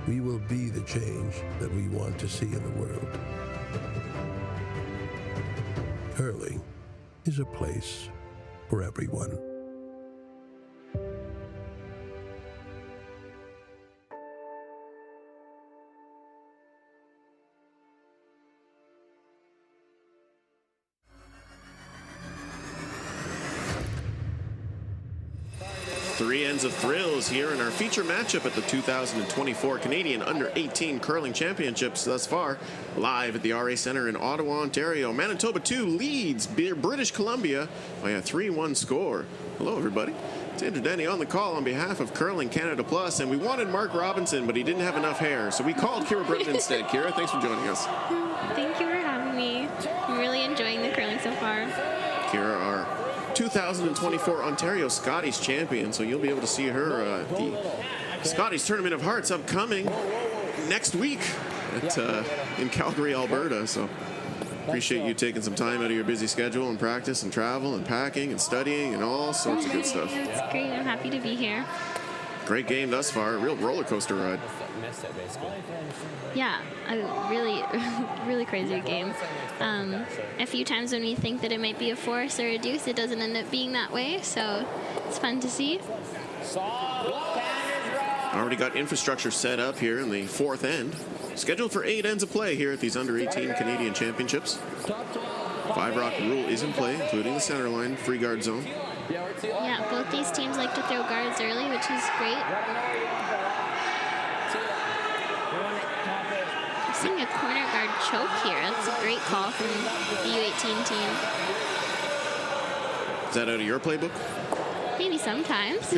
We will be the change that we want to see in the world. Curling is a place for everyone. Three ends of thrills here in our feature matchup at the 2024 Canadian Under-18 Curling Championships thus far. Live at the RA Centre in Ottawa, Ontario. Manitoba 2 leads British Columbia by a 3-1 score. Hello, everybody. It's Andrew Denny on the call on behalf of Curling Canada Plus, and we wanted Mark Robinson, but he didn't have enough hair, so we called Kira Britton instead. Kira, thanks for joining us. Thank you for having me. I'm really enjoying the curling so far. Kira, our 2024 Ontario Scotties champion, so you'll be able to see her at the Scotties Tournament of Hearts upcoming next week at, in Calgary, Alberta. So appreciate you taking some time out of your busy schedule and practice and travel and packing and studying and all sorts of good stuff. It's great. I'm happy to be here. Great game thus far. A real roller coaster ride. Yeah, a really crazy game. A few times when we think that it might be a force or a deuce, it doesn't end up being that way, so it's fun to see. Already got infrastructure set up here in the fourth end. Scheduled for 8 ends of play here at these Under-18 Canadian Championships. 5-rock rule is in play, including the center line, free guard zone. Yeah, both these teams like to throw guards early, which is great. I'm seeing a corner guard choke here. That's a great call from the U18 team. Is that out of your playbook? Maybe sometimes.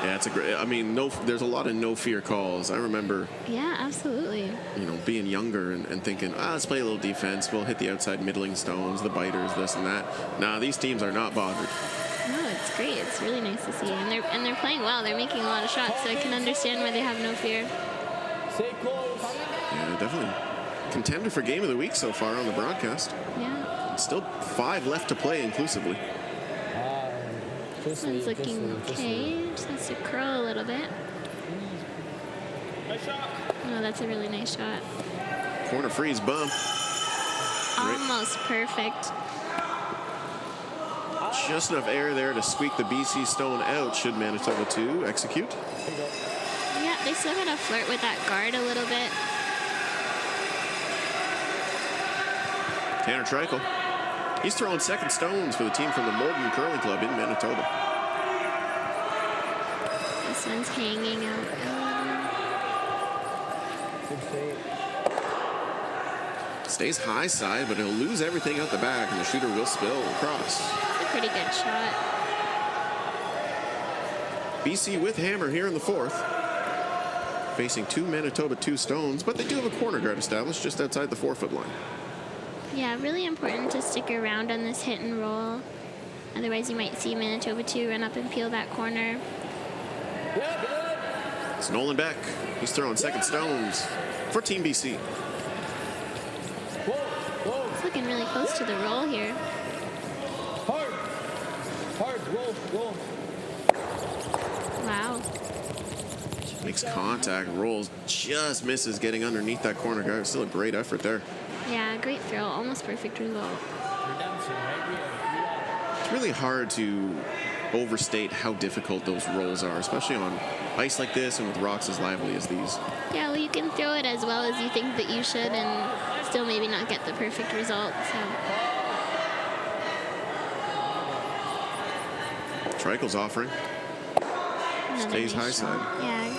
Yeah, it's a great. I mean, there's a lot of no fear calls. I remember. Yeah, absolutely. Being younger and thinking, let's play a little defense. We'll hit the outside middling stones, the biters, this and that. Nah, these teams are not bothered. No, it's great. It's really nice to see, and they're playing well. They're making a lot of shots, so I can understand why they have no fear. Yeah, definitely contender for game of the week so far on the broadcast. Yeah. Still 5 left to play inclusively. This one's looking okay. Just has to curl a little bit. Oh, that's a really nice shot. Corner freeze bump. Almost perfect. Just enough air there to squeak the BC stone out should Manitoba 2 execute. Yeah, they still gotta flirt with that guard a little bit. Tanner Treichel. He's throwing second stones for the team from the Molden Curling Club in Manitoba. This one's hanging out. Stays high side, but he'll lose everything out the back, and the shooter will spill across. That's a pretty good shot. BC with hammer here in the fourth. Facing 2 Manitoba 2 stones, but they do have a corner guard established just outside the 4-foot line. Yeah, really important to stick around on this hit and roll. Otherwise, you might see Manitoba 2 run up and peel that corner. It's Nolan Beck. He's throwing second stones for Team BC. It's looking really close to the roll here. Hard, roll. Wow. Makes contact, rolls, just misses getting underneath that corner guard. Still a great effort there. Yeah, great throw. Almost perfect result. It's really hard to overstate how difficult those rolls are, especially on ice like this and with rocks as lively as these. Yeah, well, you can throw it as well as you think that you should and still maybe not get the perfect result. So. Treichel's offering. Another Stays high nice side. shot. Yeah.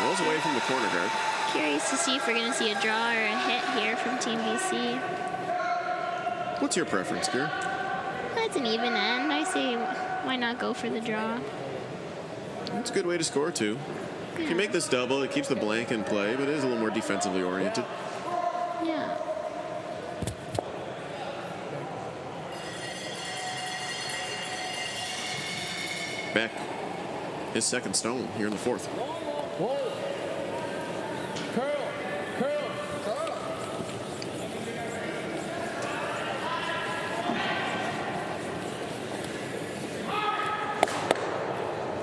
Rolls away from the corner guard. Curious to see if we're going to see a draw or a hit here from Team BC. What's your preference, Kier? That's an even end. I say, why not go for the draw? It's a good way to score, too. If you make this double, it keeps the blank in play, but it is a little more defensively oriented. Yeah. Beck, his second stone here in the fourth. Curl.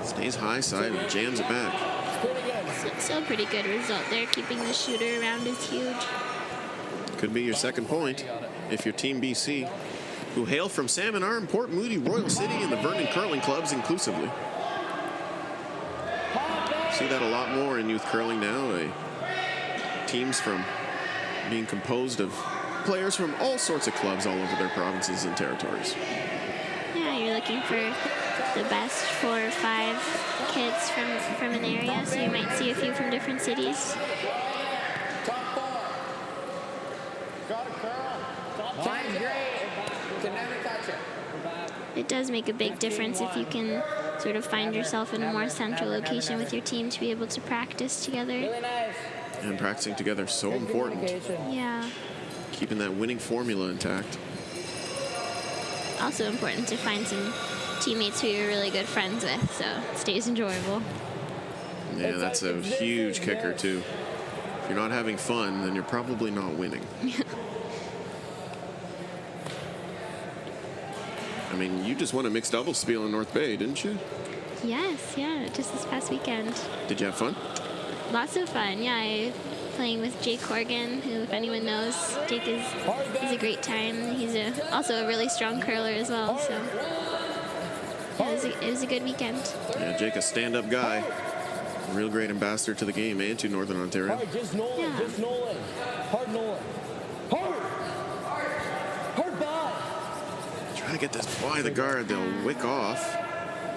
Stays high side and jams it back. Still a pretty good result there. Keeping the shooter around is huge. Could be your second point if you're Team BC, who hail from Salmon Arm, Port Moody, Royal City, and the Vernon Curling Clubs inclusively. See that a lot more in youth curling now. Teams from being composed of players from all sorts of clubs all over their provinces and territories. Yeah, you're looking for the best 4 or 5 kids from an area, so you might see a few from different cities. It does make a big difference if you can sort of find yourself in a more central location with your team to be able to practice together. And practicing together is so important. Yeah. Keeping that winning formula intact. Also important to find some teammates who you're really good friends with, so it stays enjoyable. Yeah, that's a huge kicker too. If you're not having fun, then you're probably not winning. I mean, you just won a mixed doubles spiel in North Bay, didn't you? Yes, yeah, just this past weekend. Did you have fun? Lots of fun, yeah. Playing with Jake Horgan, who, if anyone knows, Jake is a great time. He's also a really strong curler as well, so yeah, it was a good weekend. Yeah, Jake, a stand-up guy. A real great ambassador to the game and to Northern Ontario. Hard, just Nolan, just Nolan. Hard Nolan. Hard ball. Try to get this by the guard, they'll wick off.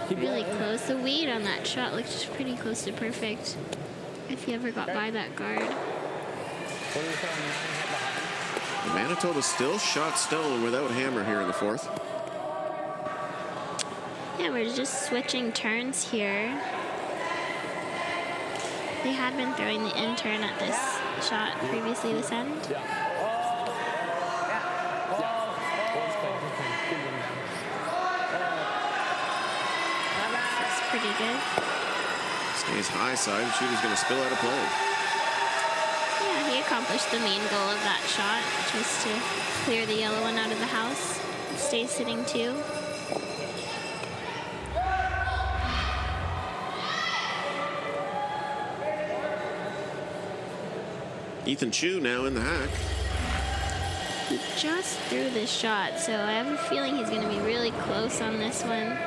Really close. The weight on that shot looked pretty close to perfect if you ever got by that guard. Manitoba still shot stone without hammer here in the fourth. Yeah, we're just switching turns here. They had been throwing the in-turn at this shot previously this end. That's pretty good. Stays high side, shooter's going to spill out of play. Yeah, he accomplished the main goal of that shot, which was to clear the yellow one out of the house. Stays sitting too. Ethan Chu now in the hack. He just threw this shot, so I have a feeling he's going to be really close on this one.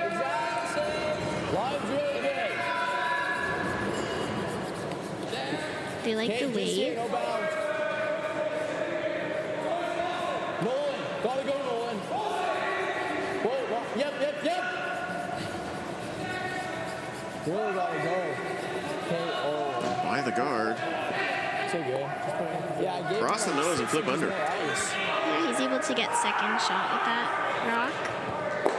They like the wave. Nolan, gotta go, Nolan. Whoa, yep. Really gotta go. By the guard. So good. Yeah, cross the nose and flip under. Yeah, he's able to get second shot with that rock.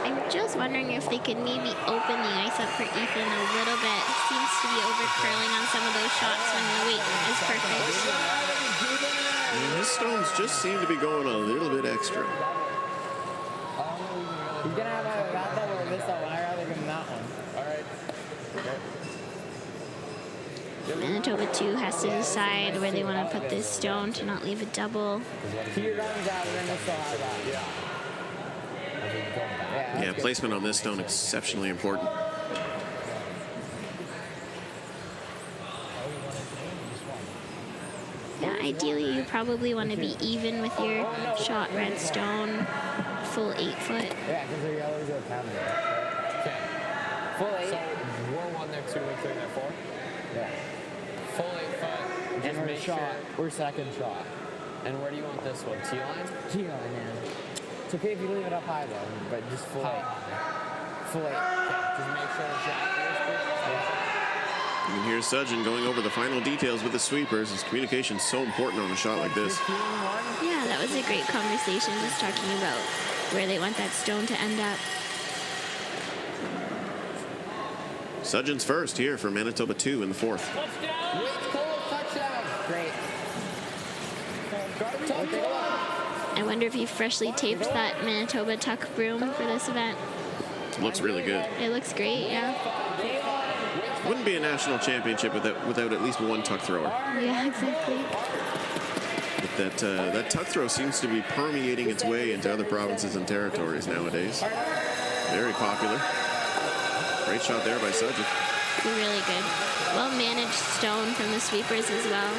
I'm just wondering if they could maybe open the ice up for Ethan a little bit. He seems to be over curling on some of those shots when the weight is perfect. And his stones just seem to be going a little bit extra. He's gonna have a that double or this double. I'd rather give him that one. All right. Manitoba 2 has to decide where they want to put this stone to not leave a double. Yeah, placement on this stone exceptionally important. Yeah, ideally you probably want to be even with your shot red stone, full 8 foot. Yeah, because the yellows are pounding. Okay. Full 8. So we're 1 there, 2, we're 3 there, 4? Yeah. Full 8 foot. And we're shot. We're second shot. And where do you want this one? T-line? T-line, yeah. It's okay if you leave it up high though, but just full 8. Full 8. Okay. Just make sure the shot is You can hear Sudgeon going over the final details with the sweepers. His communication is so important on a shot like this. Yeah, that was a great conversation, just talking about where they want that stone to end up. Sudgeon's first here for Manitoba 2 in the fourth. Great. I wonder if he freshly taped that Manitoba tuck broom for this event. Looks really good. It looks great, yeah. Wouldn't be a national championship without at least one tuck thrower. Yeah, exactly. But that tuck throw seems to be permeating its way into other provinces and territories nowadays. Very popular. Great shot there by Sudgeon. Really good. Well-managed stone from the sweepers as well.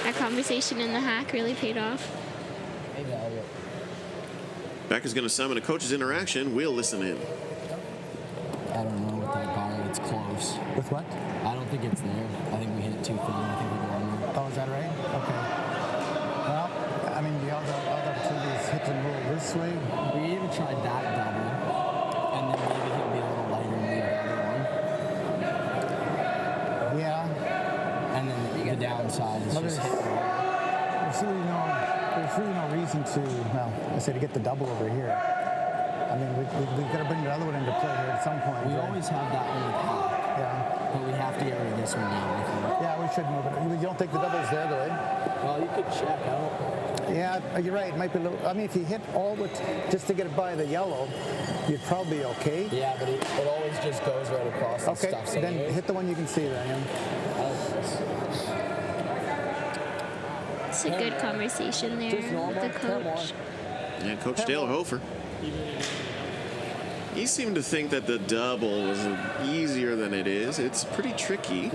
Our conversation in the hack really paid off. Maybe Elliot. Beck is going to summon a coach's interaction. We'll listen in. I don't know with that guard. It's close. With what? I don't think it's there. I think we hit it too thin. I think we're going there. Oh, is that right? Okay. Well, I mean, the other opportunities hit the roll this way. We even tried that double, and then maybe he'll be a little lighter and leave the other one. Yeah. And then the downside is just hit the wall. There's really no reason to, well, I say to get the double over here. I mean, we've got to bring the other one into play here at some point. We right? always have that one with half. Yeah. But we have to get rid of this one now, I think. Yeah, we should move it. You don't think the double's there, though, eh? Well, you could check out. Yeah, you're right. It might be a little. I mean, if you hit all the just to get it by the yellow, you'd probably be okay. Yeah, but it always just goes right across the stuff. Okay, then hit the one you can see then. It's a good conversation there with the coach. Yeah, Coach Dale Hofer. He seemed to think that the double was easier than it is. It's pretty tricky.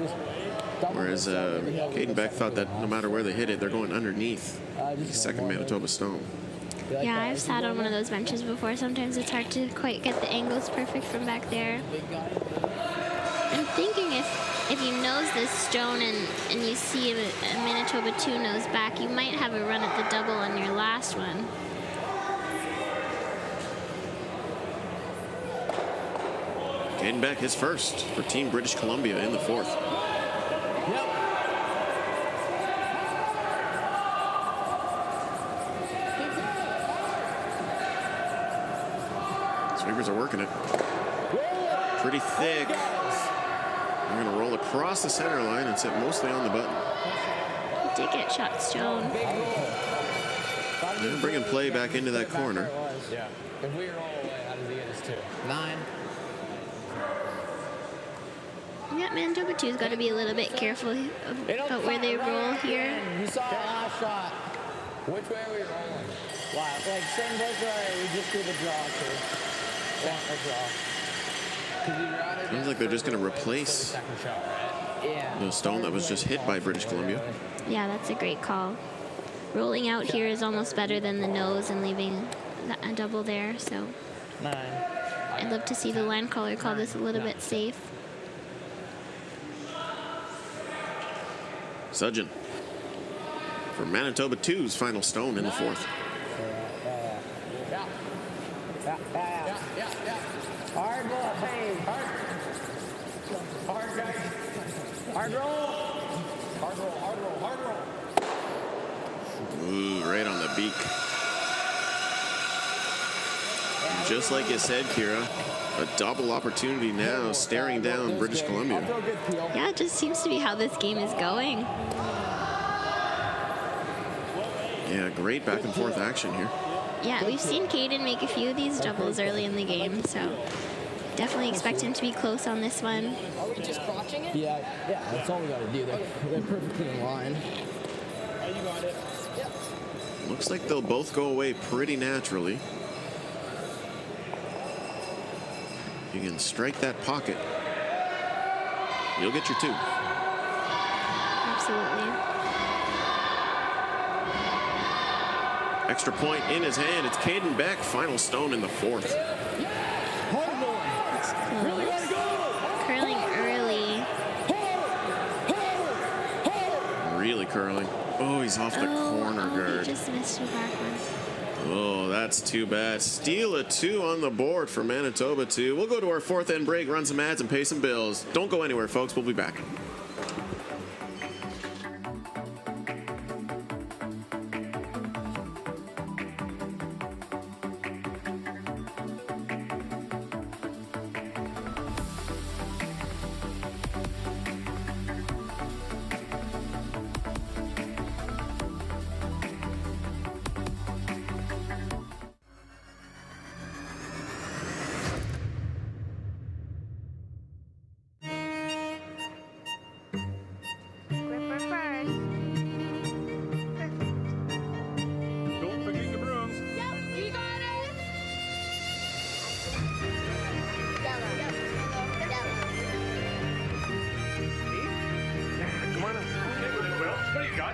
Whereas Caden Beck thought that no matter where they hit it, they're going underneath the second Manitoba stone. Yeah, I've sat on one of those benches before. Sometimes it's hard to quite get the angles perfect from back there. I'm thinking if you nose this stone and you see a Manitoba 2 nose back, you might have a run at the double on your last one. Caden Beck, his first for Team British Columbia in the fourth. Sweepers are working it. Pretty thick. They're going to roll across the center line and sit mostly on the button. He did get shot stone. They're bringing play back into that corner. Yeah. If we roll away, how does he get us 2? 9. Yeah, Manitoba 2's got to be a little bit careful about where they roll here. You saw the last shot. Which way are we rolling? Wow, like same place where we just do the draw too. Sounds like they're just going to replace the stone that was just hit by British Columbia. Yeah, that's a great call. Rolling out here is almost better than the nose and leaving a double there, so 9. I'd love to see the line caller call this a little bit safe. Sudgen for Manitoba 2's final stone in the fourth. Hard roll, hey. Hard guys. Hard roll. Hard roll, hard roll, hard roll. Ooh, right on the beak. Just like you said, Kira, a double opportunity now staring down British Columbia. Yeah, it just seems to be how this game is going. Yeah, great back and forth action here. Yeah, we've seen Caden make a few of these doubles early in the game, so definitely expect him to be close on this one. Are we just crotching it? Yeah, that's all we got to do. They're perfectly in line. You got it. Yeah. Looks like they'll both go away pretty naturally. You can strike that pocket. You'll get your 2. Absolutely. Extra point in his hand. It's Caden Beck, final stone in the fourth. It's close. Curling early. Really curling. Oh, he's off the corner guard. He just missed a back one. Oh, that's too bad. Steal a 2 on the board for Manitoba 2. We'll go to our fourth end break, run some ads, and pay some bills. Don't go anywhere, folks. We'll be back.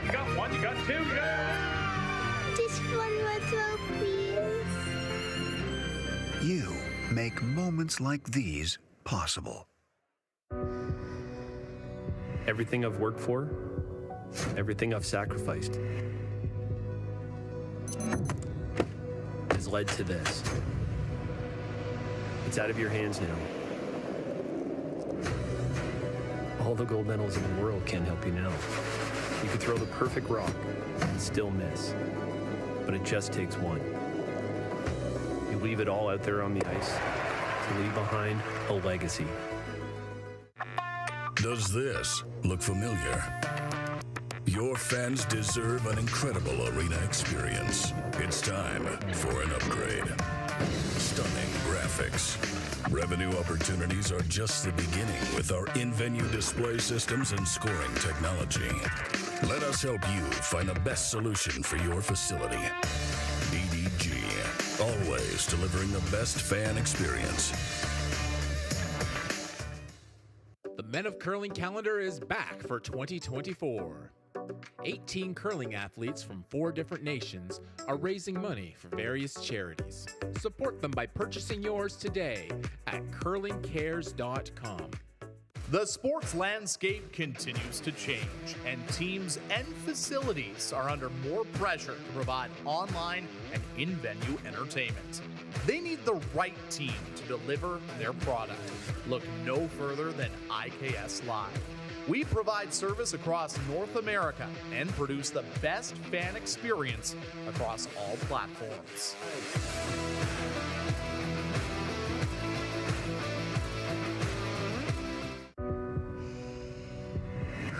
You got 1, you got 2, you got... This one was throw, please? You make moments like these possible. Everything I've worked for, everything I've sacrificed, has led to this. It's out of your hands now. All the gold medals in the world can't help you now. You could throw the perfect rock and still miss, but it just takes one. You leave it all out there on the ice to leave behind a legacy. Does this look familiar? Your fans deserve an incredible arena experience. It's time for an upgrade. Stunning graphics. Revenue opportunities are just the beginning with our in-venue display systems and scoring technology. Let us help you find the best solution for your facility. DDG, always delivering the best fan experience. The Men of Curling calendar is back for 2024. 18 curling athletes from 4 different nations are raising money for various charities. Support them by purchasing yours today at curlingcares.com. The sports landscape continues to change, and teams and facilities are under more pressure to provide online and in-venue entertainment. They need the right team to deliver their product. Look no further than IKS Live. We provide service across North America and produce the best fan experience across all platforms.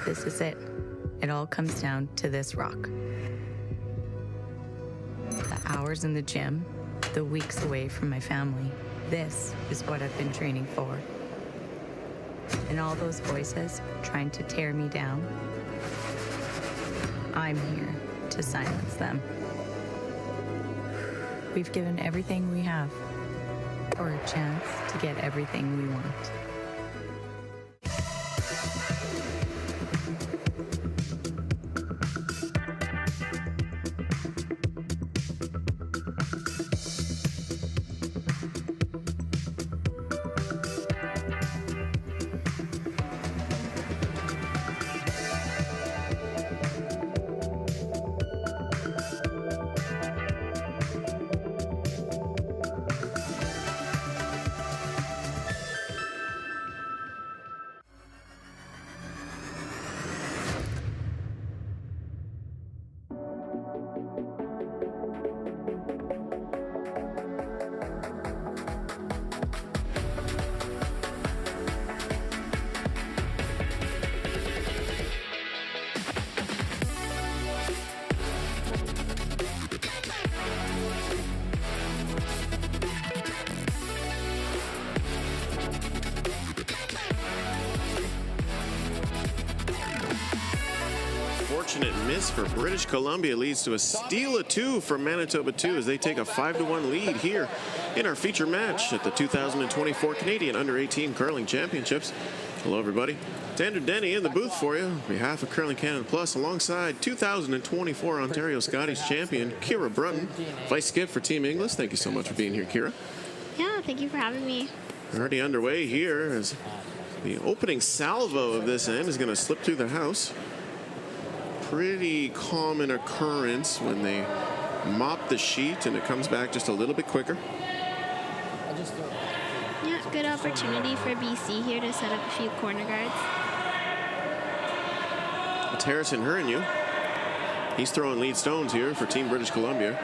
This is it. It all comes down to this rock. The hours in the gym, the weeks away from my family. This is what I've been training for. And all those voices trying to tear me down, I'm here to silence them. We've given everything we have for a chance to get everything we want. Unfortunate miss for British Columbia leads to a steal of 2 from Manitoba 2 as they take a 5-1 lead here in our feature match at the 2024 Canadian Under-18 Curling Championships. Hello, everybody. Andrew Denny in the booth for you on behalf of Curling Canada Plus, alongside 2024 Ontario Scotties champion Kira Brunton, vice skip for Team Inglis. Thank you so much for being here, Kira. Yeah, thank you for having me. Already underway here as the opening salvo of this end is going to slip through the house. Pretty common occurrence when they mop the sheet and it comes back just a little bit quicker. Yeah, good opportunity for BC here to set up a few corner guards. It's Harrison Hurrenu. He's throwing lead stones here for Team British Columbia.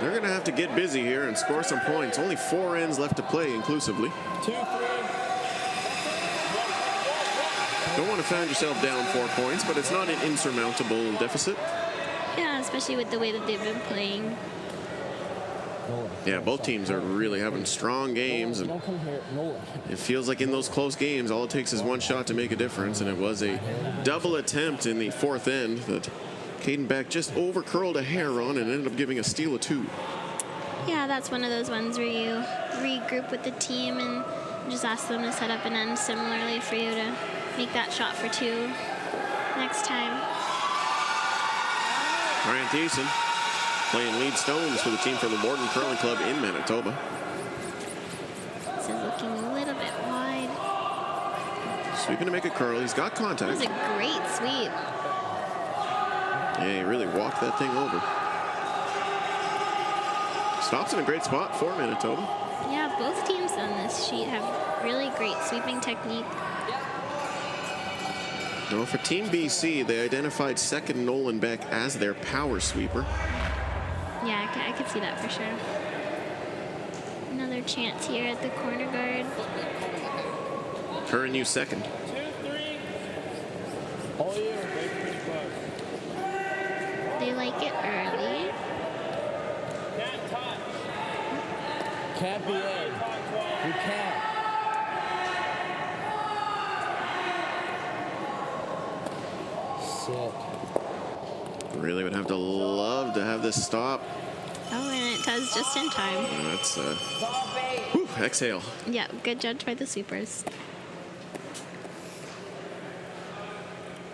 They're going to have to get busy here and score some points. Only 4 ends left to play inclusively. 2-3. Don't want to find yourself down 4 points, but it's not an insurmountable deficit. Yeah, especially with the way that they've been playing. Yeah, both teams are really having strong games, and it feels like in those close games, all it takes is one shot to make a difference, and it was a double attempt in the 4th end that Caden Beck just over-curled a hair on and ended up giving a steal of 2. Yeah, that's one of those ones where you regroup with the team and just ask them to set up an end similarly for you to make that shot for 2 next time. Ryan Thiessen playing lead stones for the team from the Morton Curling Club in Manitoba. This is looking a little bit wide. Sweeping to make a curl. He's got That was contact. a great sweep. Yeah, he really walked that thing over. Stops in a great spot for Manitoba. Yeah, both teams on this sheet have really great sweeping technique. Well, for Team BC, they identified second Nolan Beck as their power sweeper. Yeah, I could see that for sure. Another chance here at the corner guard. Curran, you second. 2, 3. All you. They like it early. Can't be Ed. You can't. Sit. Really would have to love to have this stop. Oh, and it does just in time. That's whew, exhale. Yeah, good judge by the sweepers.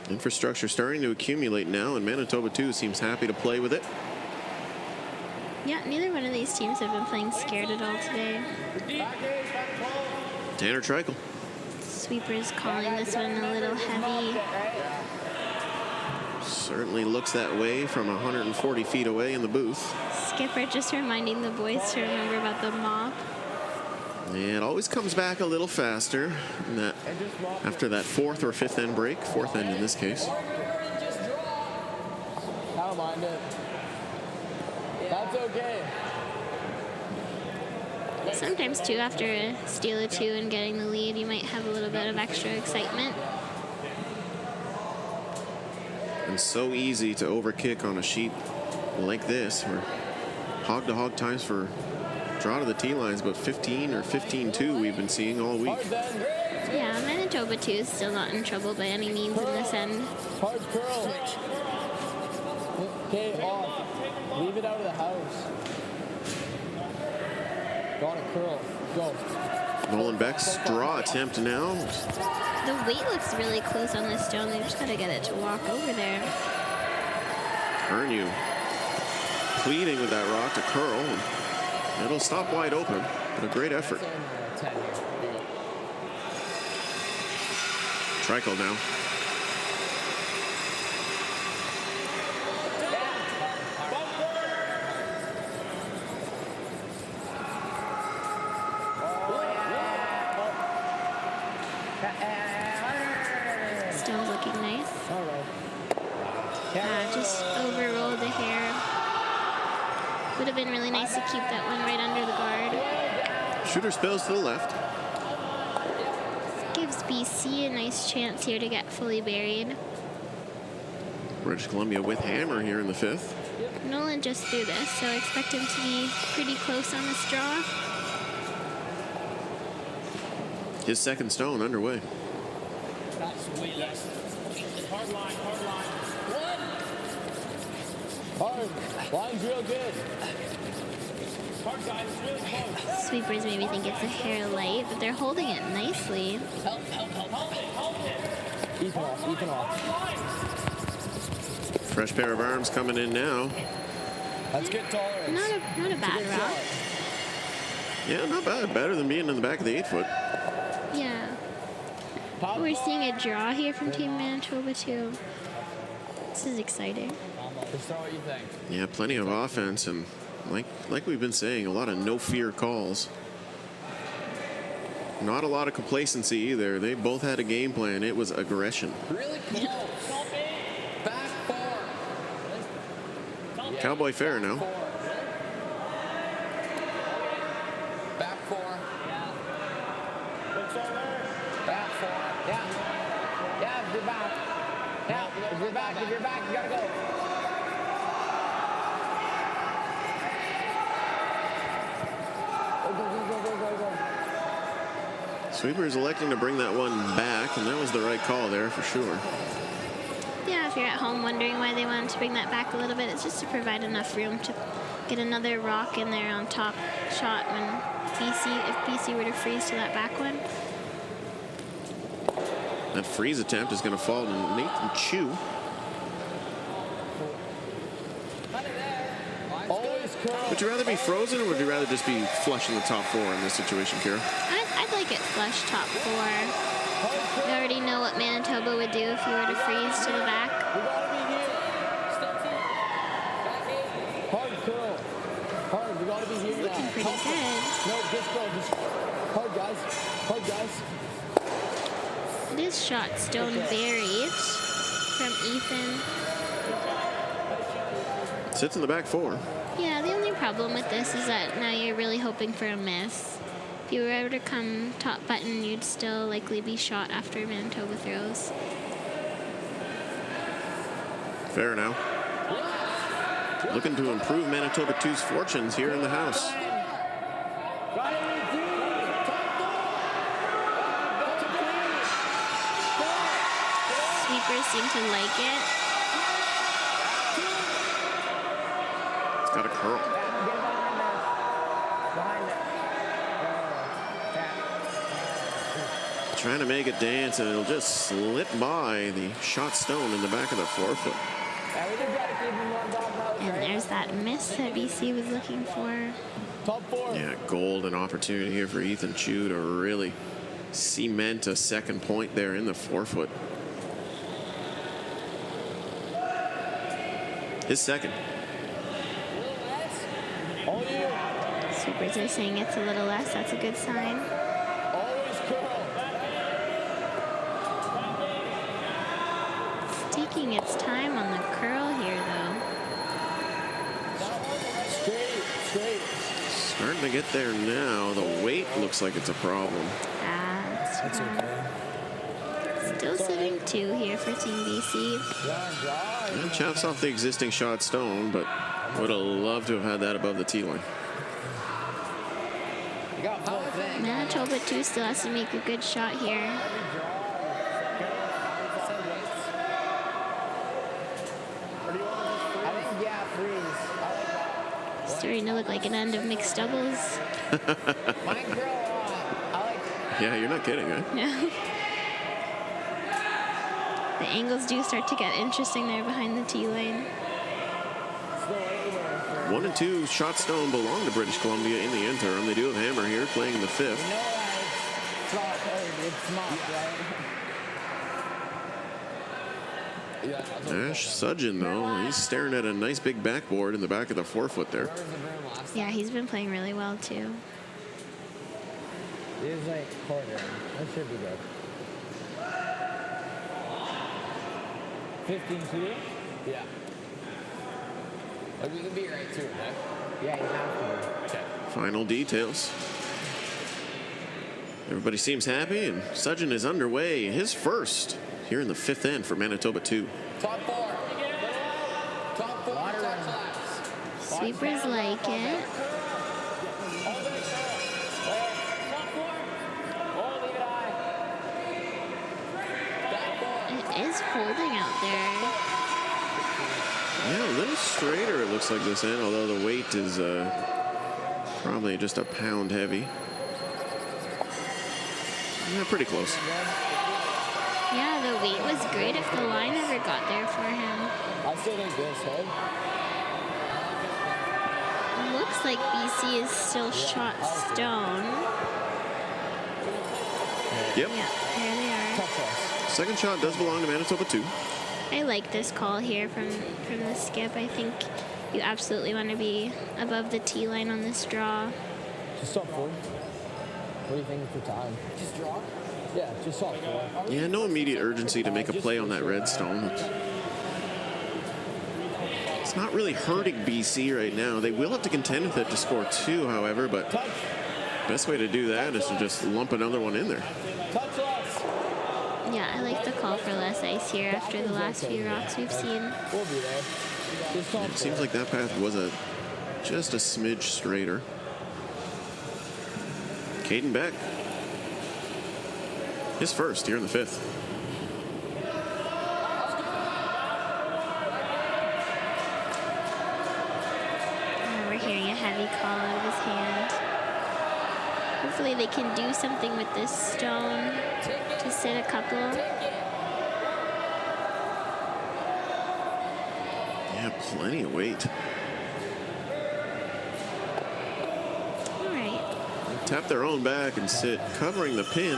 Infrastructure starting to accumulate now, and Manitoba too seems happy to play with it. Yeah, neither one of these teams have been playing scared at all today. Tanner Treichel. Sweepers calling this one a little heavy. Certainly looks that way from 140 feet away in the booth. Skipper just reminding the boys to remember about the mop. And it always comes back a little faster in that, after that fourth or fifth end break. Fourth end in this case. I don't mind it. That's okay. Sometimes, too, after a steal or two and getting the lead, you might have a little bit of extra excitement. And so easy to overkick on a sheet like this, where hog-to-hog times for draw to the tee lines about 15 or 15-2 we've been seeing all week. Yeah, Manitoba, too, is still not in trouble by any means in this end. Hard curl. Okay, off. Leave it out of the house. Got a curl. Go. Nolan Beck's draw attempt now. The weight looks really close on this stone. They've just got to get it to walk over there. Ernew pleading with that rock to curl. It'll stop wide open, but a great effort. Treichel now. Stone's looking nice. Just overrolled the hair. Would have been really nice to keep that one right under the guard. Shooter spills to the left. Gives BC a nice chance here to get fully buried. British Columbia with hammer here in the fifth. Nolan just threw this, so I expect him to be pretty close on this draw. His second stone underway. Hard. Line's real good. Sweepers maybe think it's a hair light, but they're holding it nicely. Even off. Fresh pair of arms coming in now. That's good tolerance. Not a bad rock. Yeah, not bad. Better than being in the back of the 8-foot. Yeah. We're seeing a draw here from Team Manitoba too. This is exciting. Just throw what you think. Yeah, plenty of offense, and like we've been saying, a lot of no-fear calls. Not a lot of complacency either. They both had a game plan. It was aggression. Really close. Back four. Cowboy fair now. Back four. Back four. Yeah. Yeah, if you're back. Yeah, if you're back, you gotta go. Go. Sweepers electing to bring that one back, and that was the right call there for sure. Yeah, if you're at home wondering why they wanted to bring that back a little bit, it's just to provide enough room to get another rock in there on top shot when if BC were to freeze to that back one. That freeze attempt is going to fall to Nathan Chu. Would you rather be frozen or would you rather just be flush in the top 4 in this situation, Kira? I'd like it flush top 4. We already know what Manitoba would do if you were to freeze to the back. Hard curl. Hard, we gotta be here. Looking pretty good. No, just go. Just hard, guys. Hard, guys. This shot stone buried from Ethan. Sits in the back 4. Yeah, the only problem with this is that now you're really hoping for a miss. If you were ever to come top button, you'd still likely be shot after Manitoba throws. Fair now. Looking to improve Manitoba 2's fortunes here in the house. Sweepers seem to like it. It's got a curl. Trying to make it dance, and it'll just slip by the shot stone in the back of the forefoot. And there's that miss that BC was looking for. Top 4. Yeah, golden opportunity here for Ethan Chu to really cement a second point there in the forefoot. His second. Sweepers are saying it's a little less. That's a good sign. Always curl. It's taking its time on the curl here, though. Straight. Starting to get there now. The weight looks like it's a problem. That's okay. Still sitting 2 here for Team BC. And chops off the existing shot stone, but would have loved to have had that above the tee line. Manitoba 2 still has to make a good shot here. Starting to look like an end of mixed doubles. Yeah, you're not kidding, right? No. The angles do start to get interesting there behind the tee lane. 1 and 2 shot stone belong to British Columbia in the interim. They do have Hammer here playing the 5th. Ash Sudgeon, though, he's staring at a nice big backboard in the back of the forefoot there. Yeah, he's been playing really well, too. It is like quarter. That should be good. 15-2? Yeah. Like we can be right to it, right? Yeah, you have to be. Okay. Final details. Everybody seems happy, and Sudgeon is underway. His first here in the 5th end for Manitoba 2. Top 4. Top 4. Top class. Sweepers like it. It is holding out there. Yeah, a little straighter it looks like this end, although the weight is probably just a pound heavy. Yeah, pretty close. Yeah, the weight was great if the line ever got there for him. I still think this head. Looks like BC is still shot stone. Yep. Yeah, there they are. Second shot does belong to Manitoba 2. I like this call here from the skip. I think you absolutely want to be above the tee line on this draw. Just stop 4. What do you think for time? Just draw? Yeah, just stop 4. Yeah, no immediate urgency to make a play on that red stone. It's not really hurting BC right now. They will have to contend with it to score 2, however, but best way to do that is to just lump another one in there. Yeah, I like the call for less ice here after the last few rocks we've seen. We'll be there. It seems like that path was just a smidge straighter. Caden Beck. His first here in the 5th. We're hearing a heavy call out of his hand. Hopefully they can do something with this stone to sit a couple. Yeah, plenty of weight. tap their own back and sit, covering the pin.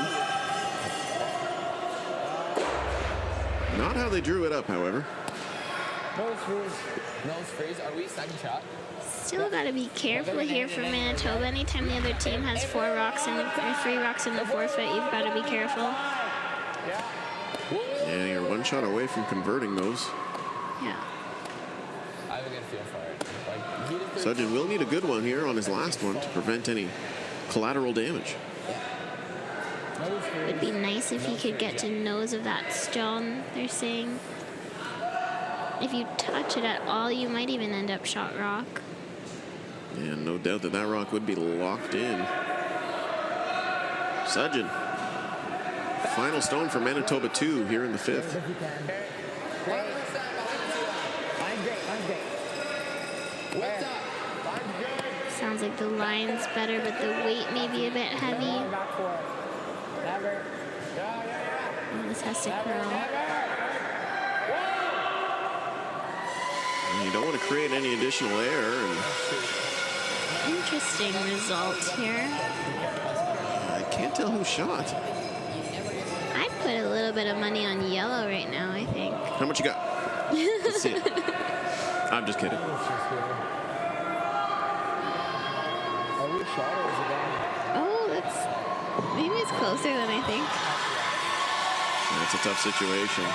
Not how they drew it up, however. Nose freeze. Are we second shot? Still got to be careful here for Manitoba. Anytime the other team has 4 rocks in the, or 3 rocks in the forefoot, you've got to be careful. Yeah, you're one shot away from converting those. Yeah. I have a good feel for it. Like, Sudgen will need a good one here on his last one to prevent any collateral damage. It'd be nice if he could get to nose of that stone, they're saying. If you touch it at all, you might even end up shot rock. Yeah, no doubt that that rock would be locked in. Sudgen. Final stone for Manitoba 2 here in the 5th. Sounds like the line's better, but the weight may be a bit heavy. Oh, this has to curl. And you don't want to create any additional air. And interesting result here. I can't tell who shot. I'd put a little bit of money on yellow right now, I think. How much you got? Let's see. I'm just kidding. Oh, maybe it's closer than I think. That's a tough situation.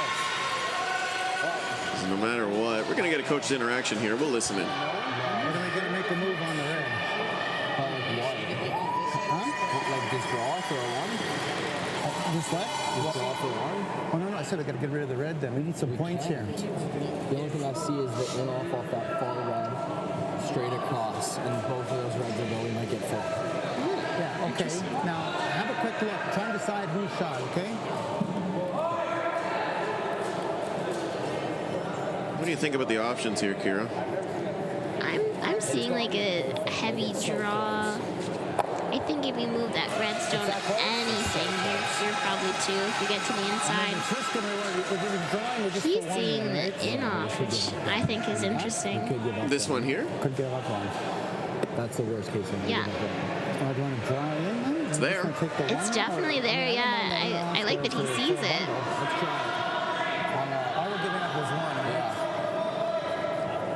No matter what, we're going to get a coach's interaction here. We'll listen in. We're going to make a move on the red. Like just draw for a 1? Just what? Just draw for 1? Oh, no, I said I got to get rid of the red then. We need some points here. The only thing I see is the in off that far red straight across, and both of those reds are going. We might get 4. Yeah, okay. Now, have a quick look. Try and decide who shot, okay? What do you think about the options here, Kira? I'm seeing like a heavy draw. I think if you move that red stone anything, you're probably 2 if you get to the inside. He's seeing the in-off, which I think is interesting. This one here? Could give up on. That's the worst case scenario. Yeah. Do you want to draw in then? It's there. It's definitely there, yeah. I like that he sees it. Let's try it. All we're giving up is 1, yeah.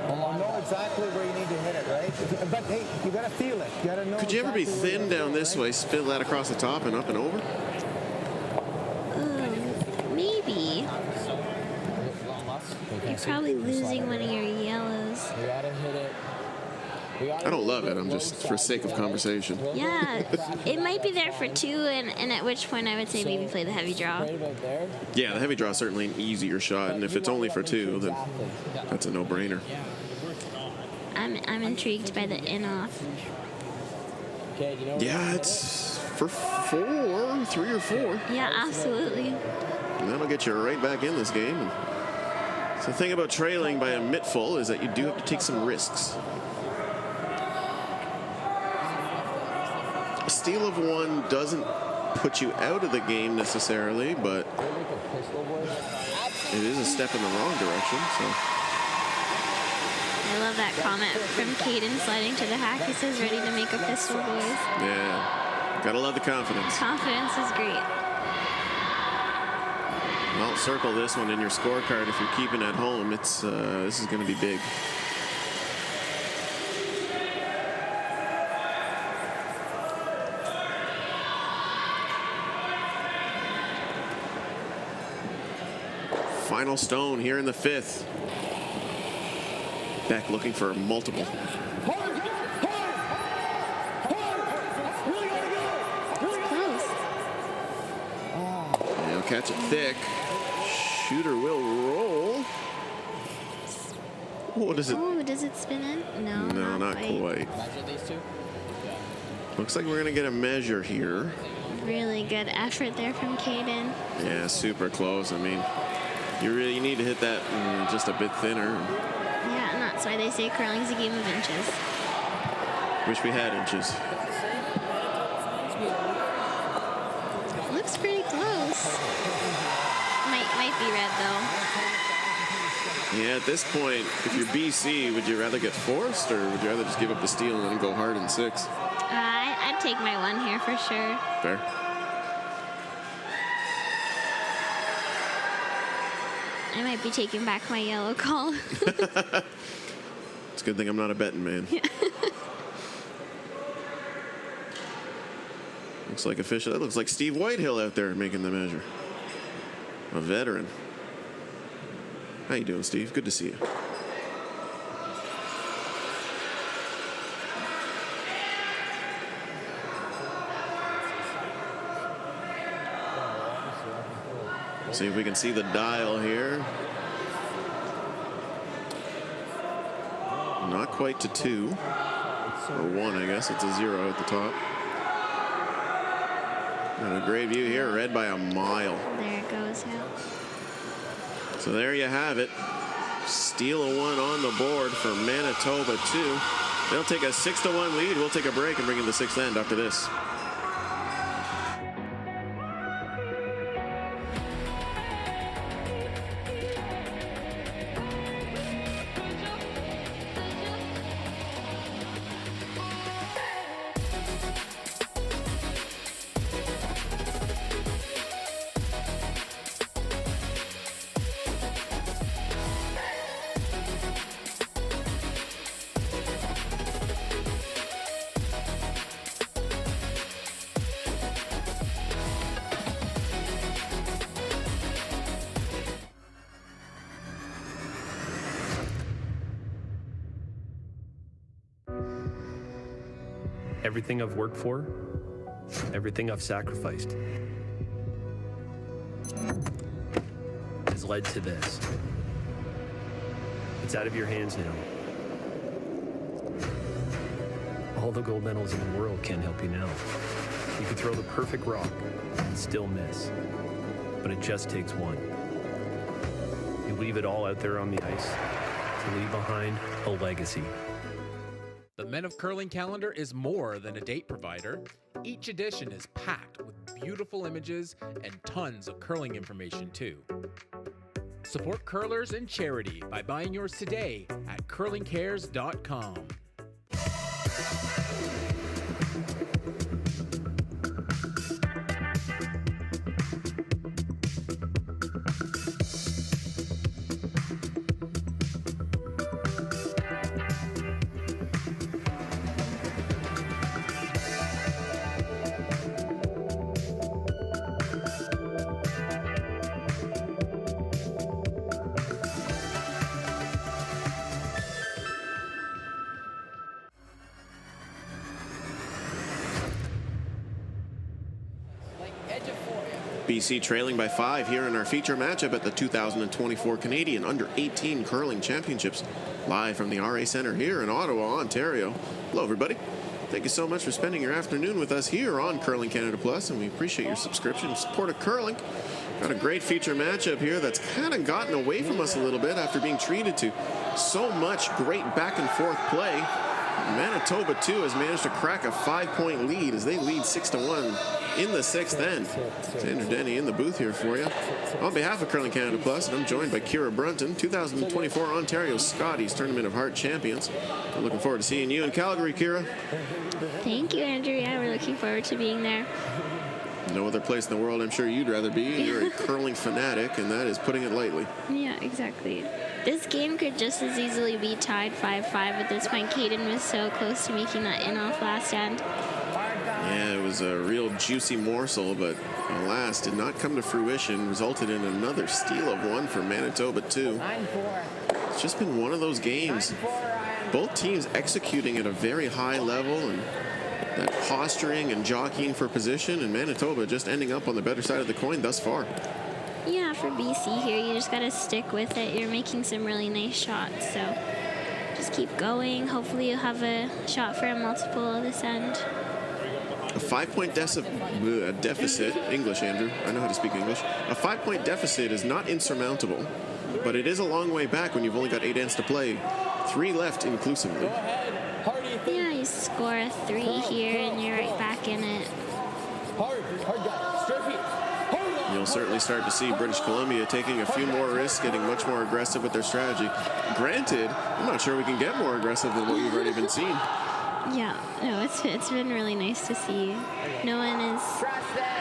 Well, know exactly where you need to hit it, right? But hey, you got to feel it. You got to know. Could you ever be thin down this way, spill that across the top and up and over? Maybe. You're probably losing one of your yellows. We got to hit it. I don't love it. I'm just for sake of conversation. Yeah, it might be there for 2, and at which point I would say maybe play the heavy draw. Yeah, the heavy draw is certainly an easier shot, and if it's only for 2, then that's a no-brainer. I'm intrigued by the in-off. Yeah, it's for 4, 3 or 4. Yeah, absolutely. And that'll get you right back in this game. And so the thing about trailing by a mittful is that you do have to take some risks. A steal of 1 doesn't put you out of the game necessarily, but it is a step in the wrong direction. So I love that comment from Caden sliding to the hack. He says, ready to make a pistol, boys. yeah, gotta love the confidence. Confidence is great. Well, circle this one in your scorecard if you're keeping at home. It's this is going to be big. Final stone here in the 5th. Beck looking for multiple. He'll catch it thick. Shooter will roll. What is it? Oh, does it spin in? No, not quite. Measure these 2? Looks like we're going to get a measure here. Really good effort there from Caden. Yeah, super close. I mean, you really need to hit that just a bit thinner. Yeah, and that's why they say curling's a game of inches. Wish we had inches. Looks pretty close. Might be red though. Yeah, at this point, if you're BC, would you rather get forced or would you rather just give up the steal and then go hard in 6? I'd take my one here for sure. Fair. I might be taking back my yellow call. It's a good thing I'm not a betting man. Yeah. Looks like official. That looks like Steve Whitehill out there making the measure. A veteran. How you doing, Steve? Good to see you. See if we can see the dial here. Not quite to 2. Or 1, I guess. It's a 0 at the top. And a great view here, red by a mile. There it goes, yeah. So there you have it. Steal a 1 on the board for Manitoba 2. They'll take a 6-1 lead. We'll take a break and bring in the 6th end after this. Everything I've worked for, everything I've sacrificed, has led to this. It's out of your hands now. All the gold medals in the world can't help you now. You could throw the perfect rock and still miss, but it just takes one. You leave it all out there on the ice to leave behind a legacy. The Men of Curling calendar is more than a date provider. Each edition is packed with beautiful images and tons of curling information too. Support curlers and charity by buying yours today at curlingcares.com. BC trailing by 5 here in our feature matchup at the 2024 Canadian Under-18 Curling Championships, live from the RA Centre here in Ottawa, Ontario. Hello, everybody. Thank you so much for spending your afternoon with us here on Curling Canada Plus, and we appreciate your subscription and support of curling. Got a great feature matchup here that's kind of gotten away from us a little bit after being treated to so much great back and forth play. Manitoba 2 has managed to crack a 5-point lead as they lead 6-1 in the 6th end. Xander Denny in the booth here for you. On behalf of Curling Canada Plus, I'm joined by Kira Brunton, 2024 Ontario Scotties Tournament of Heart champions. I'm looking forward to seeing you in Calgary, Kira. Thank you, Andrew. Yeah, we're looking forward to being there. No other place in the world I'm sure you'd rather be. You're a curling fanatic, and that is putting it lightly. Yeah, exactly. This game could just as easily be tied 5-5 at this point. Caden was so close to making that in off last end. Yeah, it was a real juicy morsel, but alas, did not come to fruition. Resulted in another steal of 1 for Manitoba 2. It's just been one of those games. Both teams executing at a very high level, and that posturing and jockeying for position, and Manitoba just ending up on the better side of the coin thus far. Yeah, for BC here, you just got to stick with it. You're making some really nice shots, so just keep going. Hopefully you'll have a shot for a multiple this end. A 5-point deficit, English, Andrew, I know how to speak English. A 5-point deficit is not insurmountable, but it is a long way back when you've only got 8 ends to play. 3 left inclusively. Yeah, you score a 3 here and you're right back in it. You'll certainly start to see British Columbia taking a few more risks, getting much more aggressive with their strategy. Granted, I'm not sure we can get more aggressive than what we've already been seeing. Yeah, no, it's been really nice to see. No one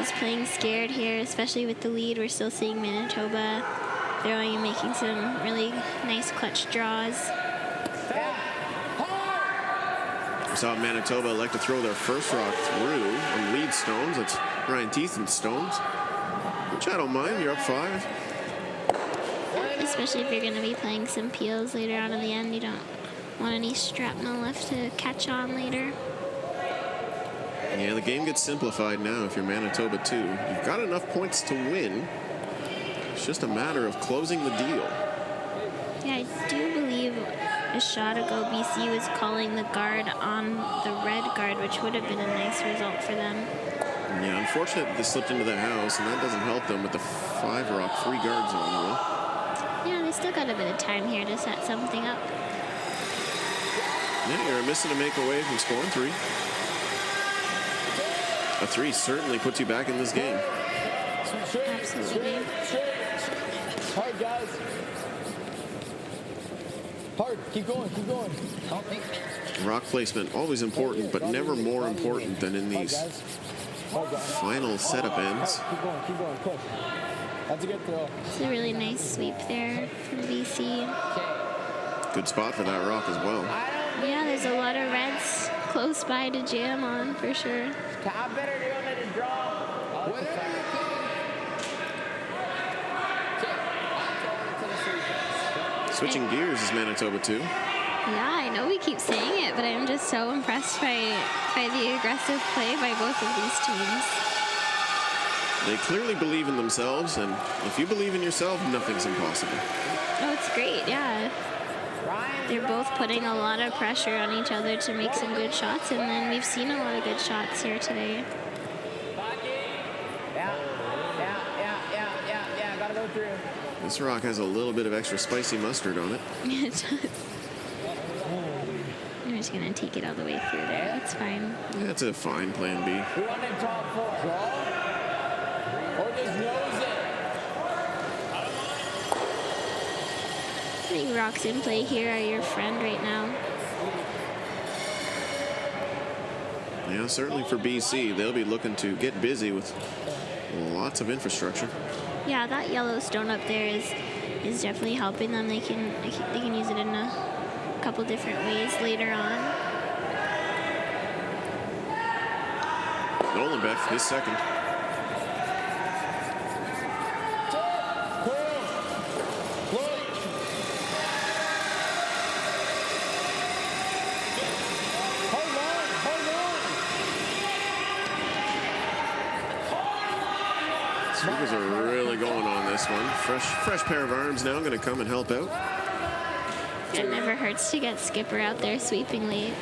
is playing scared here, especially with the lead. We're still seeing Manitoba throwing and making some really nice clutch draws. We saw Manitoba elect to throw their first rock through on lead stones. That's Ryan Thiessen's stones, which I don't mind. You're up 5. Especially if you're going to be playing some peels later on in the end. You don't want any shrapnel left to catch on later. Yeah, the game gets simplified now if you're Manitoba too. You've got enough points to win. It's just a matter of closing the deal. Yeah, I do believe a shot ago BC was calling the guard on the red guard, which would have been a nice result for them. Yeah, unfortunately they slipped into the house, and that doesn't help them with the 5 rock 3 guards on though. Yeah, they still got a bit of time here to set something up. Yeah, you're missing to make away from scoring 3. A 3 certainly puts you back in this game. Absolutely. Hard, guys. Hard. Keep going. Keep going. Rock placement, always important, but never more important than in these final setup ends. Keep going. Keep going. Push. That's a good throw. It's a really nice sweep there from BC. Good spot for that rock as well. Yeah, there's a lot of reds close by to jam on for sure. Switching gears is Manitoba too. Yeah, I know we keep saying it, but I'm just so impressed by the aggressive play by both of these teams. They clearly believe in themselves, and if you believe in yourself, nothing's impossible. Oh, it's great, yeah. They're both putting a lot of pressure on each other to make some good shots, and then we've seen a lot of good shots here today. Yeah, gotta go through. This rock has a little bit of extra spicy mustard on it. It does. I'm just gonna take it all the way through there. That's fine. Yeah, it's a fine plan B. We want in top 4. Draw. Or just nose it. I think rocks in play here are your friend right now. Yeah, certainly for BC, they'll be looking to get busy with lots of infrastructure. Yeah, that yellow stone up there is definitely helping them. They can use it in a couple different ways later on. Nolenbeck, his second. Sweepers are really going on this one. Fresh pair of arms now going to come and help out. It never hurts to get Skipper out there sweeping late.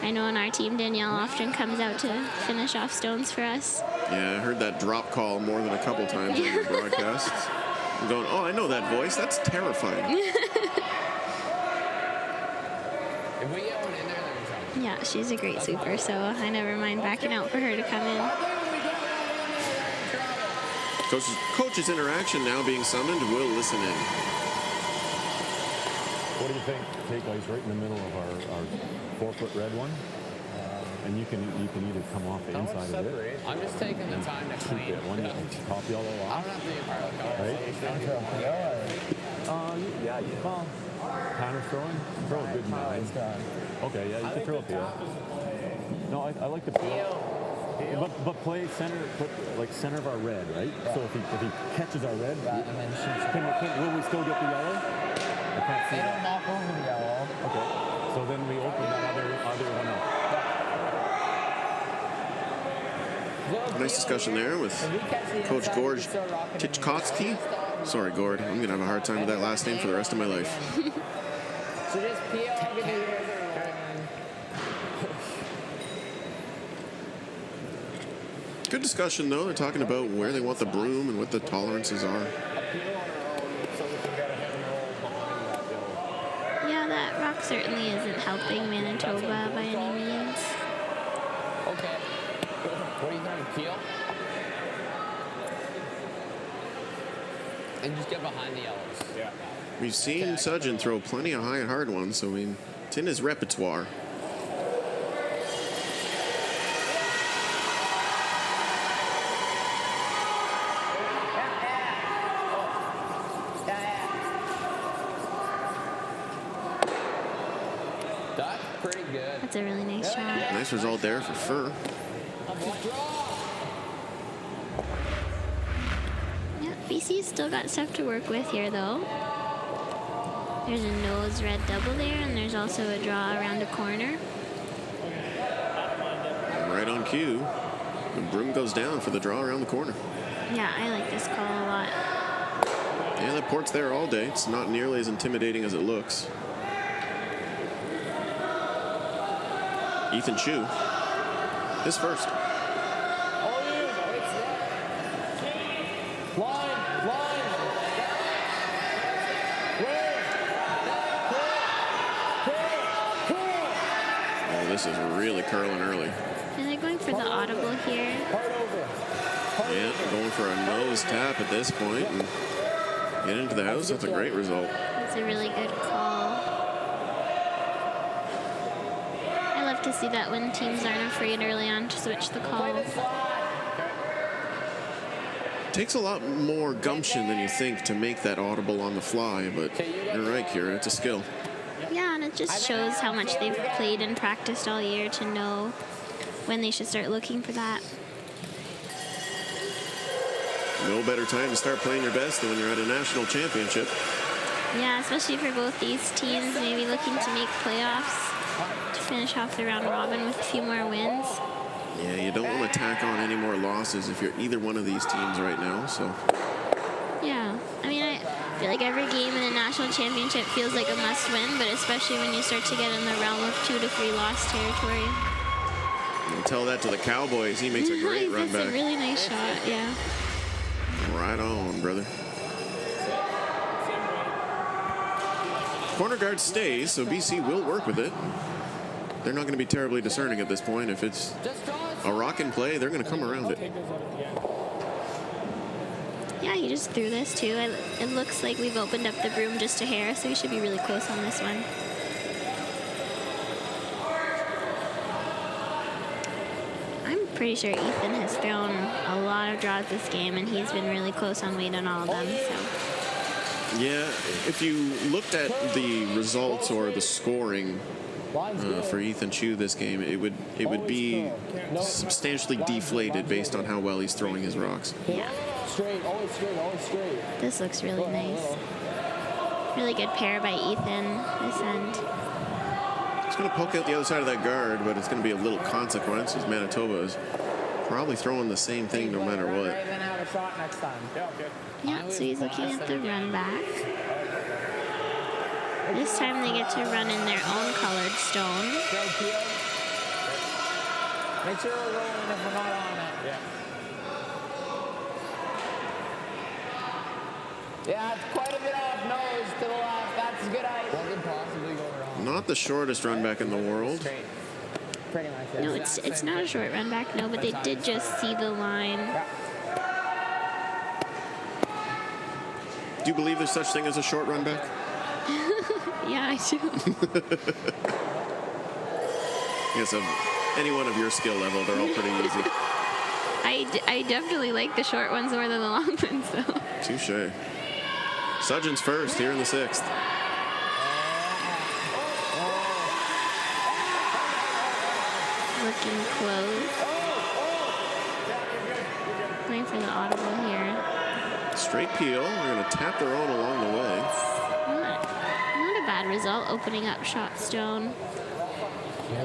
I know on our team, Danielle often comes out to finish off stones for us. Yeah, I heard that drop call more than a couple times in the broadcasts. I'm going, oh, I know that voice. That's terrifying. If we get one in there, then we're trouble. Yeah, she's a great sweeper, so I never mind backing out for her to come in. Coach's interaction now being summoned. We'll listen in. What do you think? Take ice right in the middle of our 4-foot red one, and you can either come off the inside of it. I'm just taking the time to clean. Keep it one top yellow I off. don't have to be a part of the conversation. Yeah, well, counter throwing. Throw a good nine. Okay, yeah, you can throw a peel. No, I like the peel. But play center, center of our red, right? So if he catches our red, will we still get the yellow? I can't see. They don't knock over the yellow. Okay. So then we open that other one up. Nice discussion there with Coach Gord Tichkotsky. Sorry, Gord. I'm going to have a hard time with that last name for the rest of my life. So just peel. I'll give you Good discussion, though. They're talking about where they want the broom and what the tolerances are. Yeah, that rock certainly isn't helping Manitoba by any means. Okay. What are you trying to peel? And just get behind the yellows. We've seen Sudgeon throw plenty of high and hard ones, so I mean, it's in his repertoire. That's pretty good. That's a really nice shot. Nice result there for Fur. Yeah, BC's still got stuff to work with here, though. There's a nose red double there, and there's also a draw around a corner. Right on cue. The broom goes down for the draw around the corner. Yeah, I like this call a lot. Yeah, that port's there all day. It's not nearly as intimidating as it looks. Ethan Chu, his first. Oh, this is really curling early. And they're going for the audible here. Yeah, going for a nose tap at this point and get into the house. That's a great result. That's a really good call. I love to see that when teams aren't afraid early on to switch the calls. Takes a lot more gumption than you think to make that audible on the fly, but you're right, Kira. It's a skill. Yeah, and it just shows how much they've played and practiced all year to know when they should start looking for that. No better time to start playing your best than when you're at a national championship. Yeah, especially for both these teams, maybe looking to make playoffs to finish off the round robin with a few more wins. Yeah, you don't want to tack on any more losses if you're either one of these teams right now, so. Yeah, I mean, I feel like every game in a national championship feels like a must-win, but especially when you start to get in the realm of 2 to 3 loss territory. And tell that to the Cowboys. He makes a great run back. That's a really nice shot, yeah. Right on, brother. Corner guard stays, so BC will work with it. They're not going to be terribly discerning at this point. If it's a rock and play, they're going to come around it. Yeah, he just threw this too. It looks like we've opened up the broom just a hair, so we should be really close on this one. I'm pretty sure Ethan has thrown a lot of draws this game, and he's been really close on weight on all of them. So. Yeah, if you looked at the results or the scoring for Ethan Chu this game, it would be substantially deflated based on how well he's throwing his rocks. Yeah. Straight, always straight, always straight. This looks really nice. Really good pair by Ethan this end. He's going to poke out the other side of that guard, but it's going to be a little consequence as Manitoba is probably throwing the same thing no matter what. Yeah, so he's looking at the run back. This time they get to run in their own colored stone. Make sure we're rolling if we're not on it. Yeah, it's quite a bit off nose to the left. That's good ice. What could possibly go wrong? Not the shortest run back in the world. Pretty much. Yeah. No, it's not a short run back, no, but they did just see the line. Do you believe there's such thing as a short run back? Yeah, I do. Yes, of anyone of your skill level, they're all pretty easy. I definitely like the short ones more than the long ones, though. Touche. Sudgeon's first here in the 6th. Looking close. Going for the audible here. Straight peel. They're going to tap their own along the way. Not a bad result, opening up shot stone.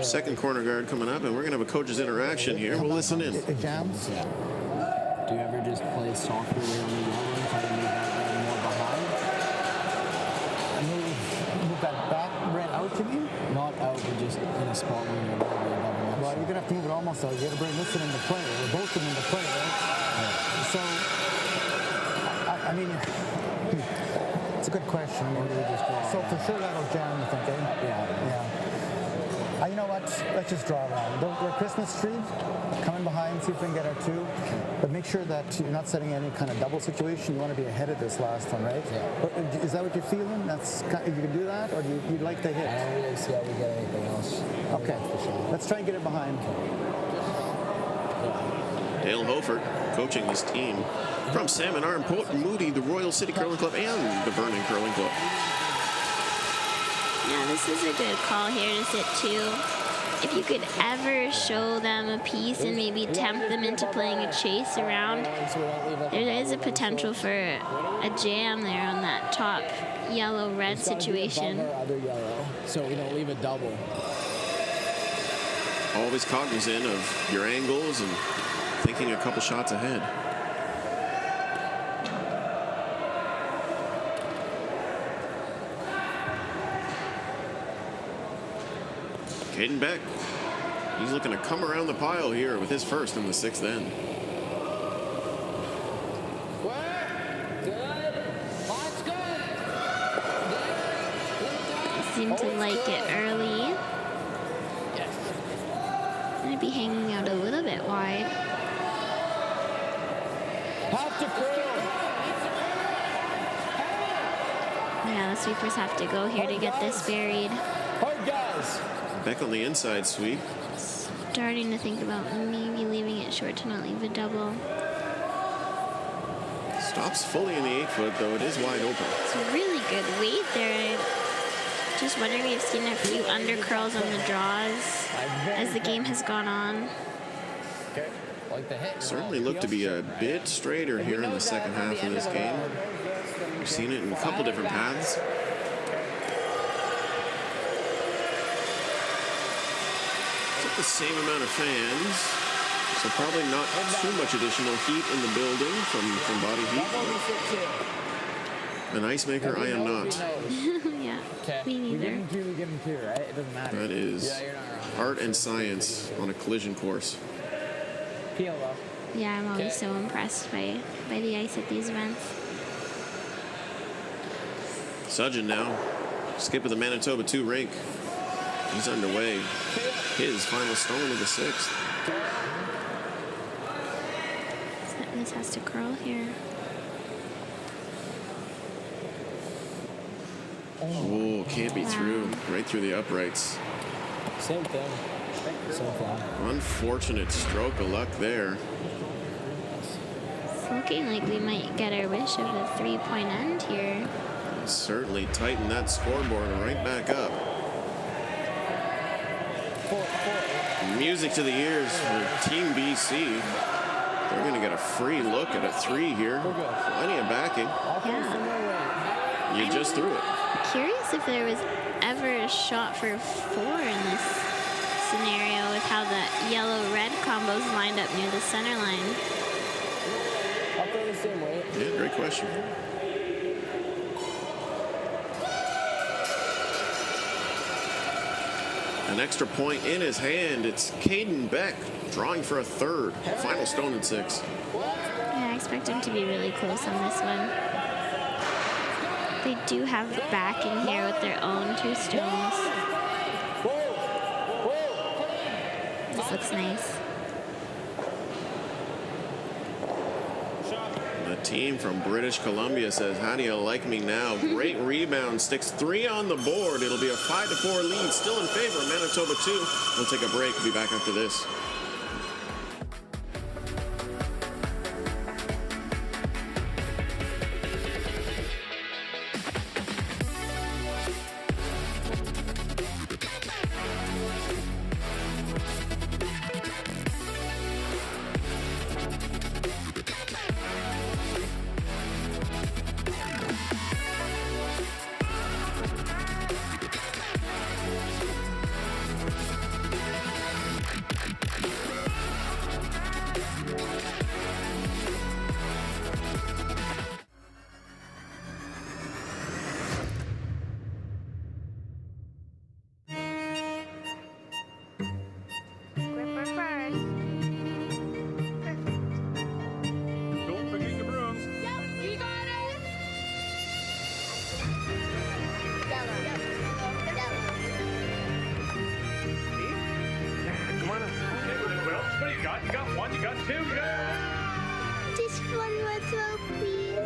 Second corner guard coming up, and we're going to have a coach's interaction here. We'll listen in. It jams. Yeah. Do you ever just play softer way on the yellow and try to move that red more behind? Move that back red out to me? Not out, but just in a spot where you're above it. Well, you're going to have to move it almost out. You got to bring this one into play. We're both into play, right? Yeah. So, I mean, it's a good question. So for sure that'll jam, I think, eh? Yeah. You know what? Let's just draw around. We're Christmas tree. Come in behind, see if we can get our 2. But make sure that you're not setting any kind of double situation. You want to be ahead of this last one, right? Yeah. Is that what you're feeling? You can do that, or you'd like to hit? I don't really see how we get anything else. Okay. Let's try and get it behind. Dale Hofert coaching his team from Salmon Arm, Port Moody, the Royal City Curling Club, and the Vernon Curling Club. Yeah, this is a good call here to sit two. If you could ever show them a piece and maybe tempt them into playing a chase around, there is a potential for a jam there on that top yellow-red situation. Other yellow, so we don't leave a double. Always cognizant of your angles and thinking a couple shots ahead. Caden Beck, he's looking to come around the pile here with his first in the sixth end. Seem to like it early. Might be hanging out a little bit wide. Yeah, the sweepers have to go here to get this buried. Beck on the inside sweep. Starting to think about maybe leaving it short to not leave a double. Stops fully in the 8-foot, though it is wide open. It's a really good weight there. Just wondering, we've seen a few undercurls on the draws as the game has gone on. Certainly looked to be a bit straighter here in the second half of this game. We've seen it in a couple different paths. The same amount of fans, so probably not too much additional heat in the building from body heat. An ice maker, I am not. Yeah, me neither. That is art and science on a collision course. Yeah, I'm always so impressed by the ice at these events. Sudgen now, skip of the Manitoba 2 rink. He's underway. His final stone of the sixth. This has to curl here. Oh, can't be through. Right through the uprights. Same thing. Unfortunate stroke of luck there. It's looking like we might get our wish of a 3-point end here. Certainly tighten that scoreboard right back up. Music to the ears for Team BC. They're going to get a free look at a 3 here. Plenty of backing. Yeah. You just threw it. Curious if there was ever a shot for 4 in this scenario with how the yellow-red combos lined up near the center line. I'll throw the same way. Yeah, great question. An extra point in his hand. It's Caden Beck drawing for a third. Final stone in 6. Yeah, I expect him to be really close on this one. They do have backing here with their own 2 stones. This looks nice. The team from British Columbia says, how do you like me now? Great rebound, sticks 3 on the board. It'll be a 5-4 lead, still in favor of Manitoba 2. We'll take a break, we'll be back after this. You got 1, you got 2, you got... Just one more throw, please.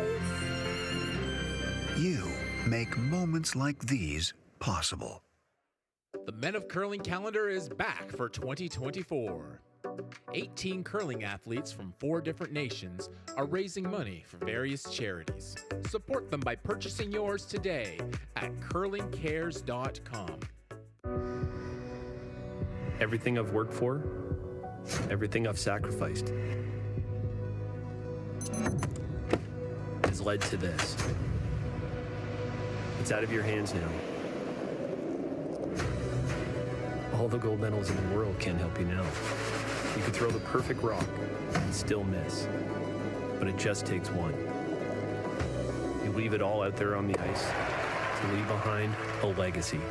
You make moments like these possible. The Men of Curling calendar is back for 2024. 18 curling athletes from 4 different nations are raising money for various charities. Support them by purchasing yours today at curlingcares.com. Everything I've worked for, everything I've sacrificed, has led to this. It's out of your hands now. All the gold medals in the world can't help you now. You could throw the perfect rock and still miss, but it just takes one. You leave it all out there on the ice to leave behind a legacy.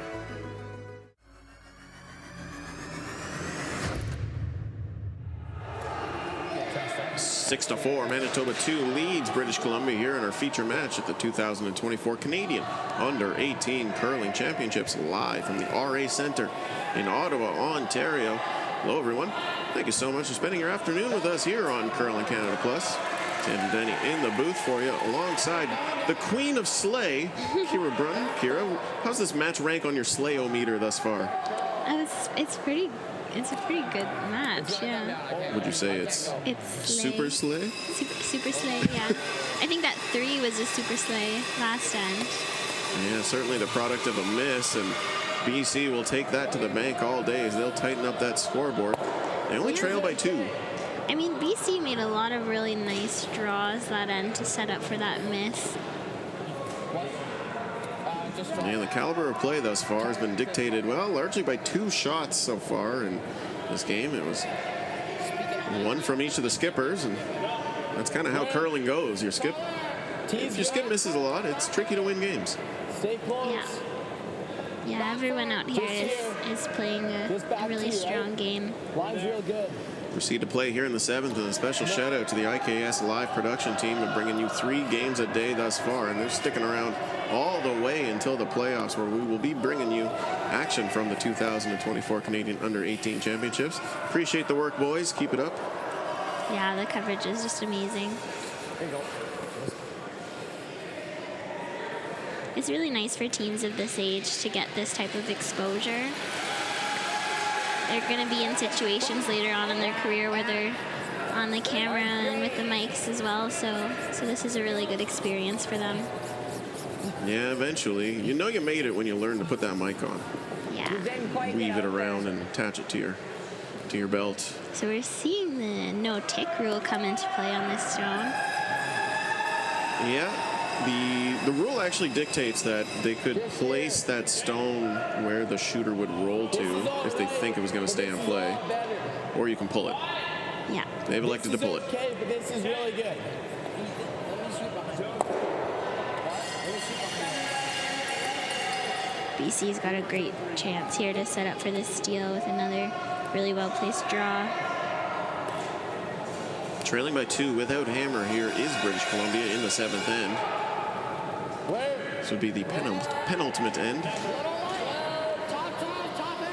Six to 4, Manitoba 2 leads British Columbia here in our feature match at the 2024 Canadian Under-18 Curling Championships, live from the RA Centre in Ottawa, Ontario. Hello, everyone. Thank you so much for spending your afternoon with us here on Curling Canada Plus. Tim and Denny in the booth for you, alongside the Queen of Slay, Kira Brunn. Kira, how's this match rank on your Slayometer thus far? It's a pretty good match, yeah. Would you say it's slay. super slay? Super slay, yeah. I think that 3 was a super slay last end. Yeah, certainly the product of a miss, and BC will take that to the bank all day as they'll tighten up that scoreboard. They only trail by 2. I mean, BC made a lot of really nice draws that end to set up for that miss. And the caliber of play thus far has been dictated, well, largely by 2 shots so far in this game. It was 1 from each of the skippers, and that's kind of how curling goes. If your skip misses a lot, it's tricky to win games. Stay close. Yeah, everyone out here is playing a really strong game. Line's real good. Proceed to play here in the 7th, and a special shout out to the IKS live production team for bringing you 3 games a day thus far, and they're sticking around all the way until the playoffs, where we will be bringing you action from the 2024 Canadian Under-18 Championships. Appreciate the work, boys. Keep it up. Yeah, the coverage is just amazing. There you go. It's really nice for teams of this age to get this type of exposure. They're going to be in situations later on in their career where they're on the camera and with the mics as well, so this is a really good experience for them. Yeah, eventually. You know you made it when you learn to put that mic on. Yeah. Weave it around and attach it to your belt. So we're seeing the no tick rule come into play on this stone. Yeah, the rule actually dictates that they could place that stone where the shooter would roll to if they think it was going to stay on play, or you can pull it. Yeah. They've elected to pull it. Okay, but this is really good. BC's got a great chance here to set up for this steal with another really well-placed draw. Trailing by 2 without hammer here is British Columbia in the 7th end. This would be the penultimate end.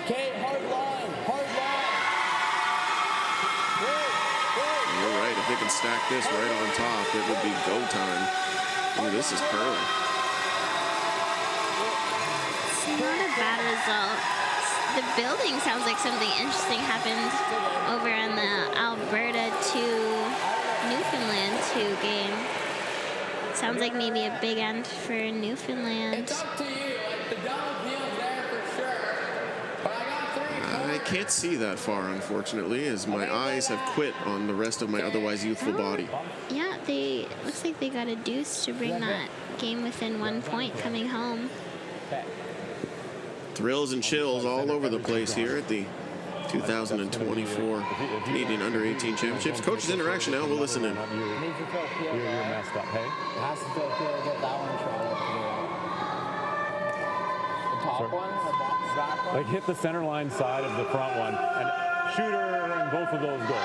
Okay, hard line. You're right. If they can stack this right on top, it would be go time. Ooh, this is curling. It's not a bad result. The building sounds like something interesting happened over in the Alberta to Newfoundland 2 game. Sounds like maybe a big end for Newfoundland. I can't see that far, unfortunately, as my eyes have quit on the rest of my otherwise youthful body. Yeah, looks like they got a deuce to bring that game within 1 point coming home. Thrills and chills all over the place here at the 2024 Canadian Under-18 Championships. Coaches interaction now. We'll listen in. You're messed up, hey? It has to feel good. Get that one shot up. The top one, the back one. Like hit the center line side of the front one, and shooter, and both of those go.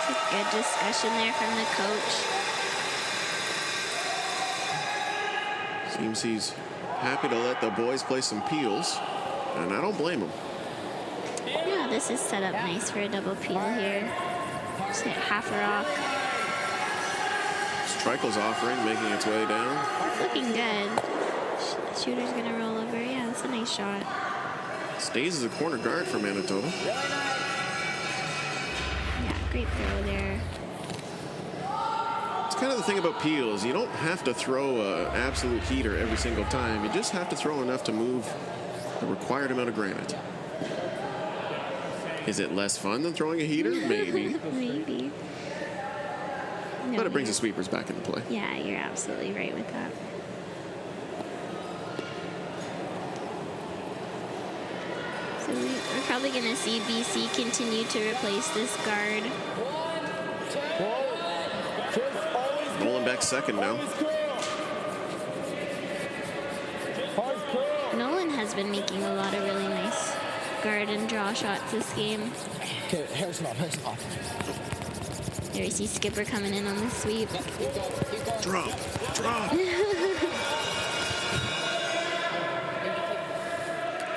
It's a good discussion there from the coach. Seems he's happy to let the boys play some peels, and I don't blame him. Yeah, this is set up nice for a double peel here. Just hit half a rock. Strykel's offering, making its way down. It's looking good. Shooter's gonna roll over. Yeah, that's a nice shot. Stays as a corner guard for Manitoba. Yeah, great throw there. It's kind of the thing about Peel is you don't have to throw an absolute heater every single time. You just have to throw enough to move the required amount of granite. Is it less fun than throwing a heater? Maybe. Maybe. No, But it brings the sweepers back into play. Yeah, you're absolutely right with that. So we're probably going to see BC continue to replace this guard. Nolan second now. Nolan has been making a lot of really nice guard and draw shots this game. Okay, Harrison off. There you see Skipper coming in on the sweep. Drop.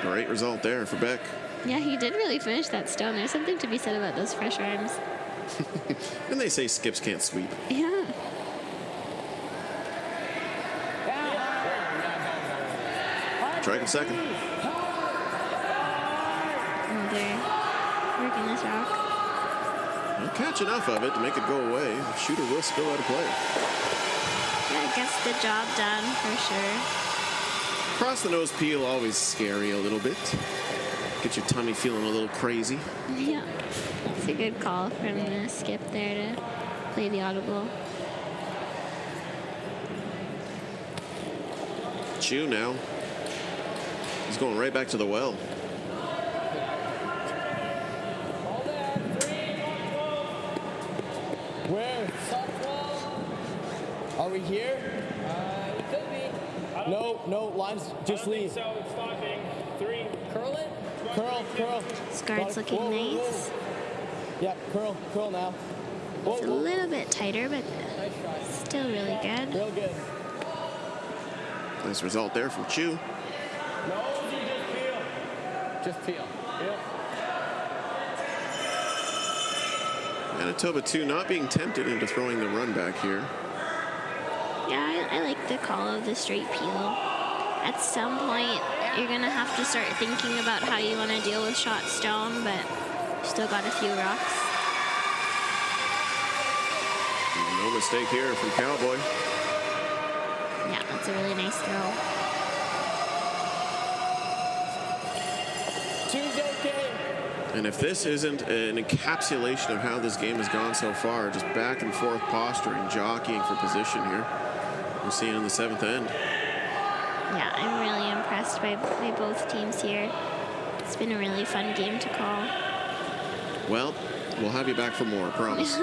Great result there for Beck. Yeah, he did really finish that stone. There's something to be said about those fresh arms. And they say skips can't sweep. Yeah. Strike him second. Oh, they're working this rock. Don't catch enough of it to make it go away. The shooter will spill out of play. That gets the job done for sure. Cross the nose peel, always scary a little bit. Get your tummy feeling a little crazy. Yeah. It's a good call from the skip there to play the audible. Chu now. He's going right back to the well. Where? Are we here? We could be. No, lines, just leave. So it's stopping. 3. Curl it? Curl. This guard's looking nice. Yeah, curl now. It's a little bit tighter, but still really good. Real good. Nice result there from Chu. Just peel. Yep. Manitoba, too, not being tempted into throwing the run back here. Yeah, I like the call of the straight peel. At some point, you're going to have to start thinking about how you want to deal with shot stone, but still got a few rocks. No mistake here from Cowboy. Yeah, that's a really nice throw. And if this isn't an encapsulation of how this game has gone so far, just back and forth posturing, jockeying for position here, we're seeing in the 7th end. Yeah, I'm really impressed by both teams here. It's been a really fun game to call. Well, we'll have you back for more, I promise.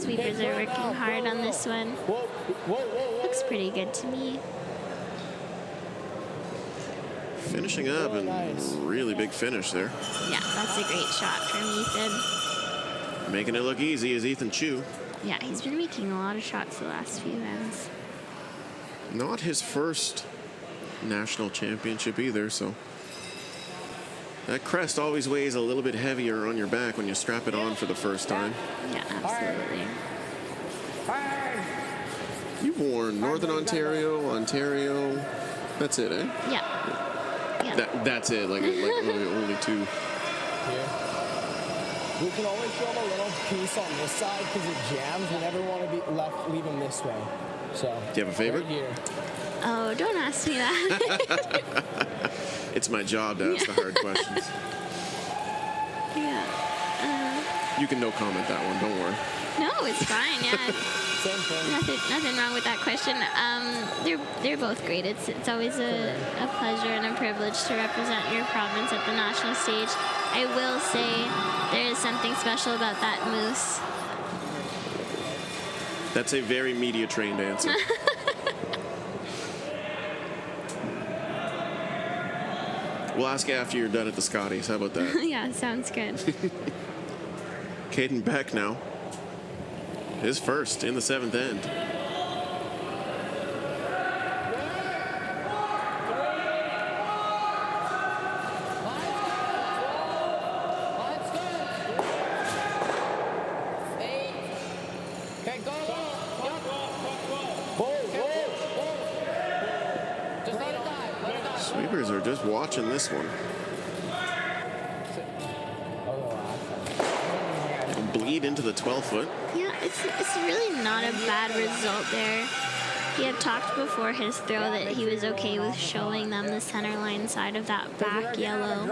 Sweepers are working hard on this one. Looks pretty good to me. Finishing up and really big finish there. Yeah, that's a great shot from Ethan. Making it look easy is Ethan Chu. Yeah, he's been making a lot of shots the last few rounds. Not his first national championship either, so that crest always weighs a little bit heavier on your back when you strap it on for the first time. Yeah, absolutely. You've worn Northern Ontario, that's it, eh? Yeah. That's it, like only 2. Here. We can always show them a little piece on this side because it jams. We never want to be leave them this way. So. Do you have a favorite? Right here. Oh, don't ask me that. It's my job to ask the hard questions. Yeah. You can no comment that one, don't worry. No, it's fine. Yeah. Same thing. Nothing wrong with that question. They're both great. It's always a pleasure and a privilege to represent your province at the national stage. I will say there is something special about that moose. That's a very media-trained answer. We'll ask you after you're done at the Scotties. How about that? Yeah, sounds good. Caden Beck now. His first in the 7th end. Sweepers are just watching this one. Bleed into the 12-foot. Yeah, it's really not a bad result there. He had talked before his throw that he was okay with showing them the center line side of that back yellow.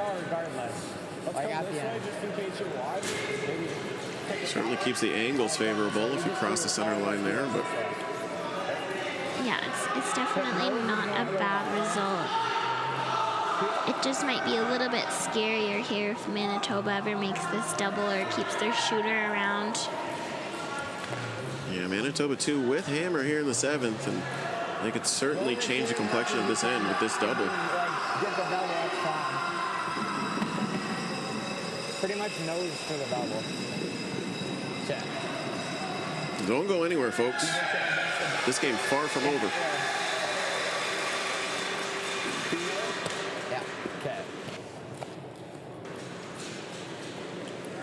Certainly keeps the angles favorable if you cross the center line there, but yeah, it's definitely not a bad result. It just might be a little bit scarier here if Manitoba ever makes this double or keeps their shooter around. yeah, Manitoba 2 with Hammer here in the 7th, and they could certainly change the complexion of this end with this double. Pretty much nose for the double. Check. Don't go anywhere, folks. This game far from over. Yeah, okay.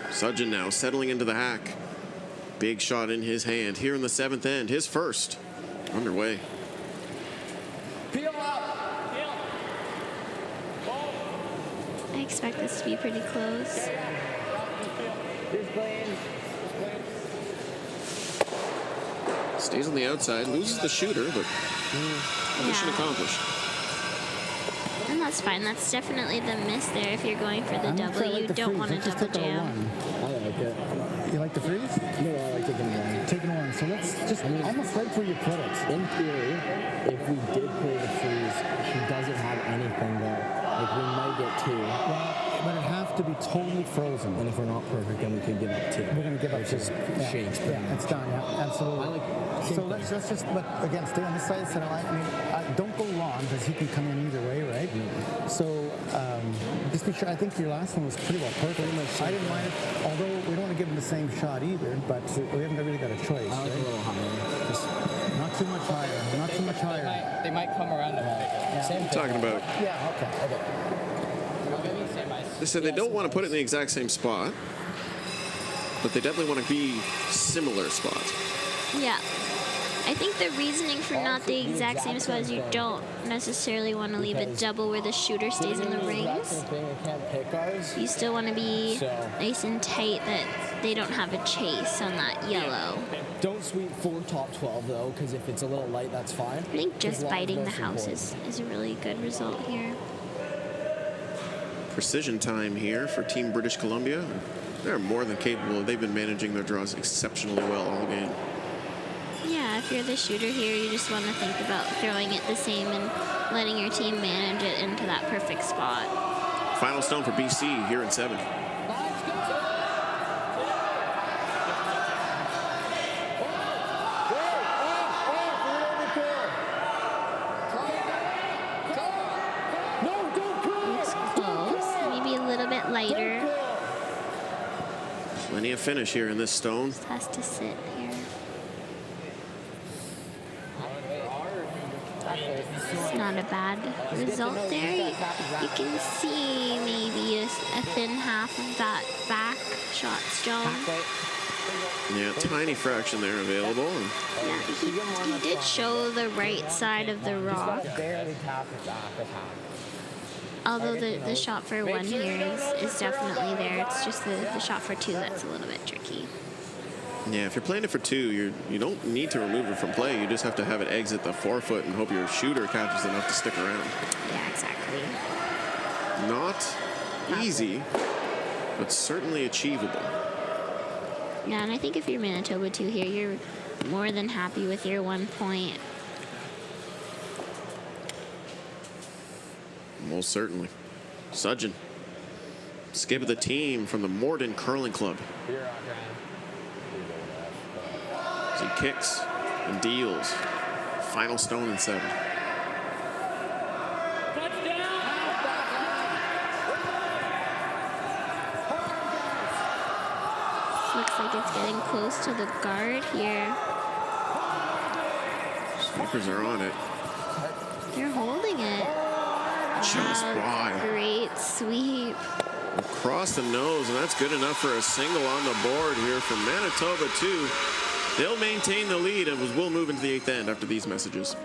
Sudgen now settling into the hack. Big shot in his hand here in the 7th end. His first. Underway. Peel up. I expect this to be pretty close. Stays on the outside, loses the shooter, but mission accomplished. And that's fine. That's definitely the miss there. If you're going for the double, you don't want to double jam. I like it. You like the freeze? No, I like taking one. Taking one. So let's just almost right where you put it. In theory, if we did play the freeze, he doesn't have anything there. Like, we might get two. Well, but it have to be totally frozen. And if we're not perfect, then we could give up two. We're going to give up two. Shakes. Yeah, it's done. Yeah, absolutely. So let's just, but again, stay on this side of the center line. I mean, don't go long because he can come in either way, right? Mm-hmm. So just be sure. I think your last one was pretty well perfect. I didn't mind it, although we don't want to give him the same shot either. But we haven't really got a choice. I was a little higher. Just not too much higher. Not too much higher. They might come around a bit. I'm talking about. Yeah. Okay. They said they don't want to put it in the exact same spot, but they definitely want to be similar spots. Yeah. I think the reasoning for not the exact same spot is you don't necessarily want to leave a double where the shooter stays in the rings. You still want to be nice and tight that they don't have a chase on that yellow. Don't sweep full top 12 though, because if it's a little light, that's fine. I think just biting the house is a really good result here. Precision time here for Team British Columbia. They're more than capable. They've been managing their draws exceptionally well all game. Yeah, if you're the shooter here, you just want to think about throwing it the same and letting your team manage it into that perfect spot. Final stone for BC here in 7. Lighter. Plenty of finish here in this stone. Just has to sit here. It's not a bad result there. You can see maybe a thin half of that back shot stone. Yeah, tiny fraction there available. Yeah, he did show the right side of the rock. Although the shot for 1 here is definitely there. It's just the shot for 2 that's a little bit tricky. Yeah, if you're playing it for 2, you don't need to remove it from play. You just have to have it exit the 4-foot and hope your shooter catches enough to stick around. Yeah, exactly. Not easy, but certainly achievable. Yeah, and I think if you're Manitoba 2 here, you're more than happy with your 1 point. Most certainly. Sudgen, skip of the team from the Morden Curling Club. As he kicks and deals. Final stone in 7. Looks like it's getting close to the guard here. Sweepers are on it. They're holding it. Just by. Great sweep. Across the nose, and that's good enough for a single on the board here from Manitoba 2. They'll maintain the lead and will move into the 8th end after these messages.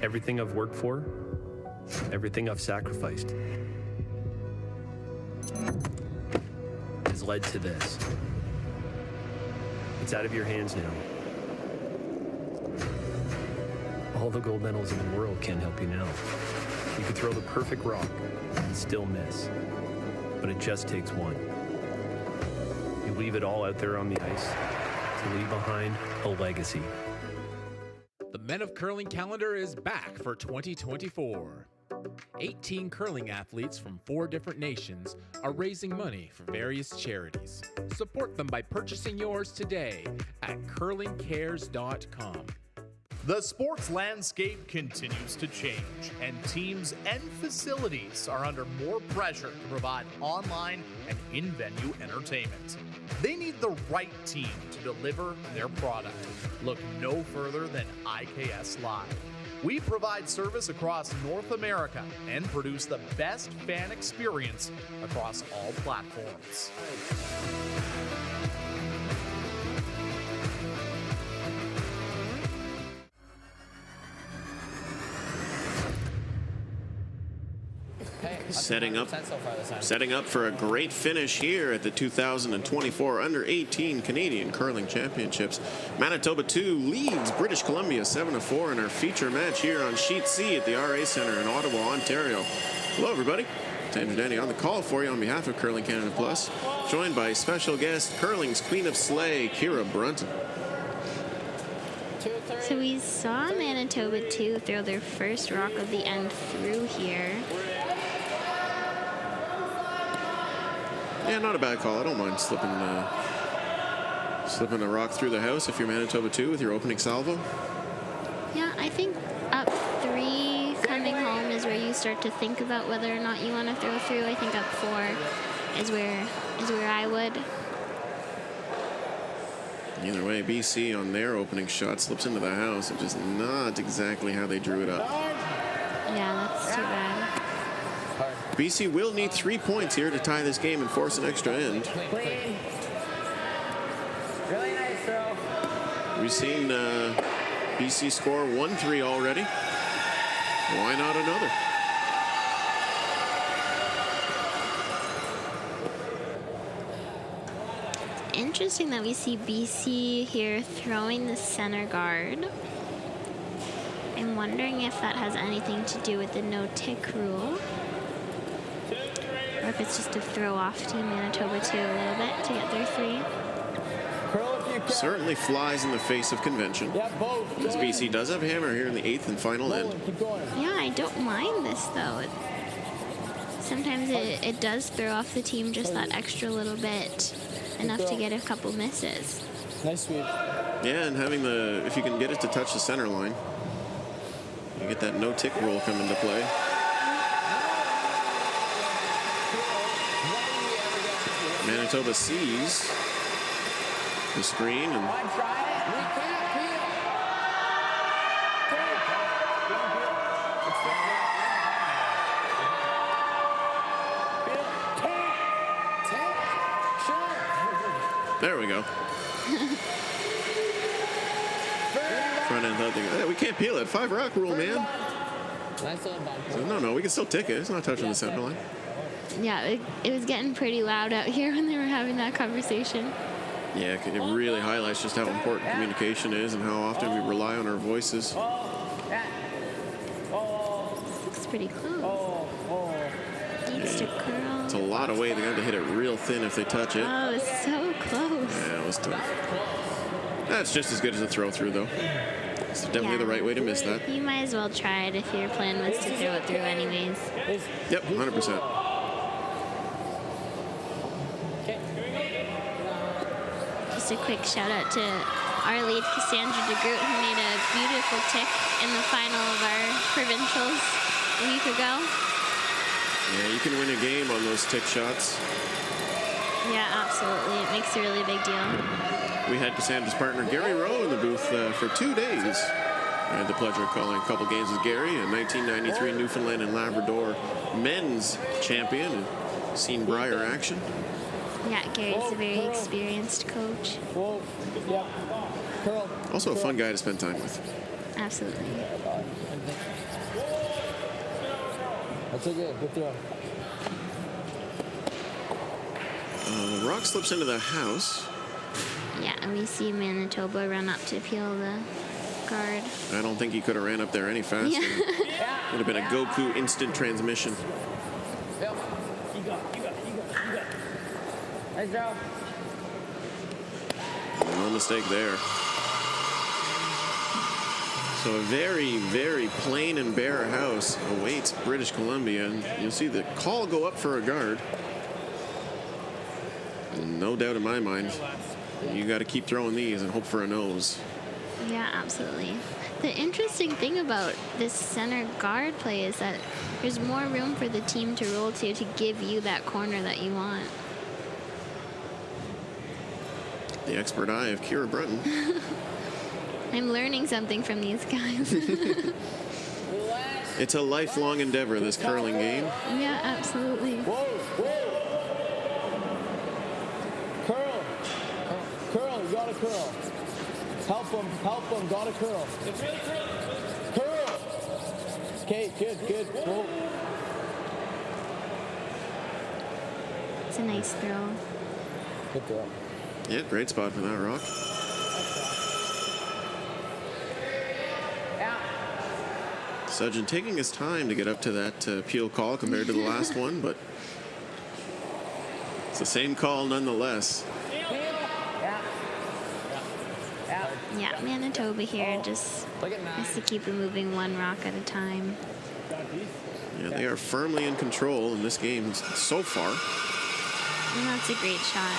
Everything I've worked for, everything I've sacrificed, has led to this. It's out of your hands now. All the gold medals in the world can't help you now. You could throw the perfect rock and still miss, but it just takes one. You leave it all out there on the ice to leave behind a legacy. The Men of Curling calendar is back for 2024. 18 curling athletes from 4 different nations are raising money for various charities. Support them by purchasing yours today at curlingcares.com. The sports landscape continues to change, and teams and facilities are under more pressure to provide online and in-venue entertainment. They need the right team to deliver their product. Look no further than IKS Live. We provide service across North America and produce the best fan experience across all platforms. Setting up for a great finish here at the 2024 Under-18 Canadian Curling Championships. Manitoba 2 leads British Columbia 7-4 in our feature match here on Sheet C at the RA Centre in Ottawa, Ontario. Hello, everybody. Andrew Danny on the call for you on behalf of Curling Canada Plus, joined by special guest, curling's Queen of Slay, Kira Brunton. So we saw Manitoba 2 throw their first rock of the end through here. Yeah, not a bad call. I don't mind slipping a rock through the house if you're Manitoba 2 with your opening salvo. Yeah, I think up 3 coming home is where you start to think about whether or not you want to throw through. I think up 4 is where I would. Either way, BC on their opening shot slips into the house, which is not exactly how they drew it up. Yeah, that's too bad. BC will need 3 points here to tie this game and force an extra end. Clean. Really nice throw. We've seen BC score 1-3 already. Why not another? Interesting that we see BC here throwing the center guard. I'm wondering if that has anything to do with the no-tick rule. Or if it's just to throw off Team Manitoba 2 a little bit to get their 3. Certainly flies in the face of convention. Because BC does have hammer here in the 8th and final end. Yeah, I don't mind this though. Sometimes it does throw off the team just that extra little bit, enough to get a couple misses. Nice sweep. Yeah, and having if you can get it to touch the center line, you get that no-tick rule come into play. Manitoba sees the screen and there we go. Front end thought, hey, we can't peel it. 5 rock rule, man. No, we can still tick it. It's not touching the center line. Yeah, it was getting pretty loud out here when they were having that conversation. Yeah, it really highlights just how important communication is and how often we rely on our voices. Looks pretty close. Needs to curl. It's a lot of weight. They got to hit it real thin if they touch it. Oh, it's so close. Yeah, it was tough. That's just as good as a throw through, though. It's definitely the right way to miss that. You might as well try it if your plan was to throw it through anyways. Yep, 100%. Just a quick shout out to our lead, Cassandra DeGroot, who made a beautiful tick in the final of our provincials a week ago. Yeah, you can win a game on those tick shots. Yeah, absolutely. It makes a really big deal. We had Cassandra's partner, Gary Rowe, in the booth for 2 days. I had the pleasure of calling a couple games with Gary, a 1993 Newfoundland and Labrador men's champion, and seen Brier action. Yeah, Gary's a very experienced coach. Also a fun guy to spend time with. Absolutely. That's a good throw. The rock slips into the house. Yeah, and we see Manitoba run up to peel the guard. I don't think he could have ran up there any faster. Yeah. Would have been a Goku instant transmission. Yep. You got. Nice job. No mistake there. So a very, very plain and bare house awaits British Columbia. And you'll see the call go up for a guard. And no doubt in my mind, you got to keep throwing these and hope for a nose. Yeah, absolutely. The interesting thing about this center guard play is that there's more room for the team to roll to give you that corner that you want. The expert eye of Kira Breton. I'm learning something from these guys. It's a lifelong endeavor, this curling game. Yeah, absolutely. Curl, you gotta curl. Help him, gotta curl. It's really curling. Curl! Okay, good. Whoa. It's a nice throw. Good throw. Yeah, great spot for that rock. Sudgeon taking his time to get up to that peel call compared to the last one, but it's the same call nonetheless. Yeah, Manitoba here just has to keep it moving one rock at a time. Yeah, they are firmly in control in this game so far. And that's a great shot.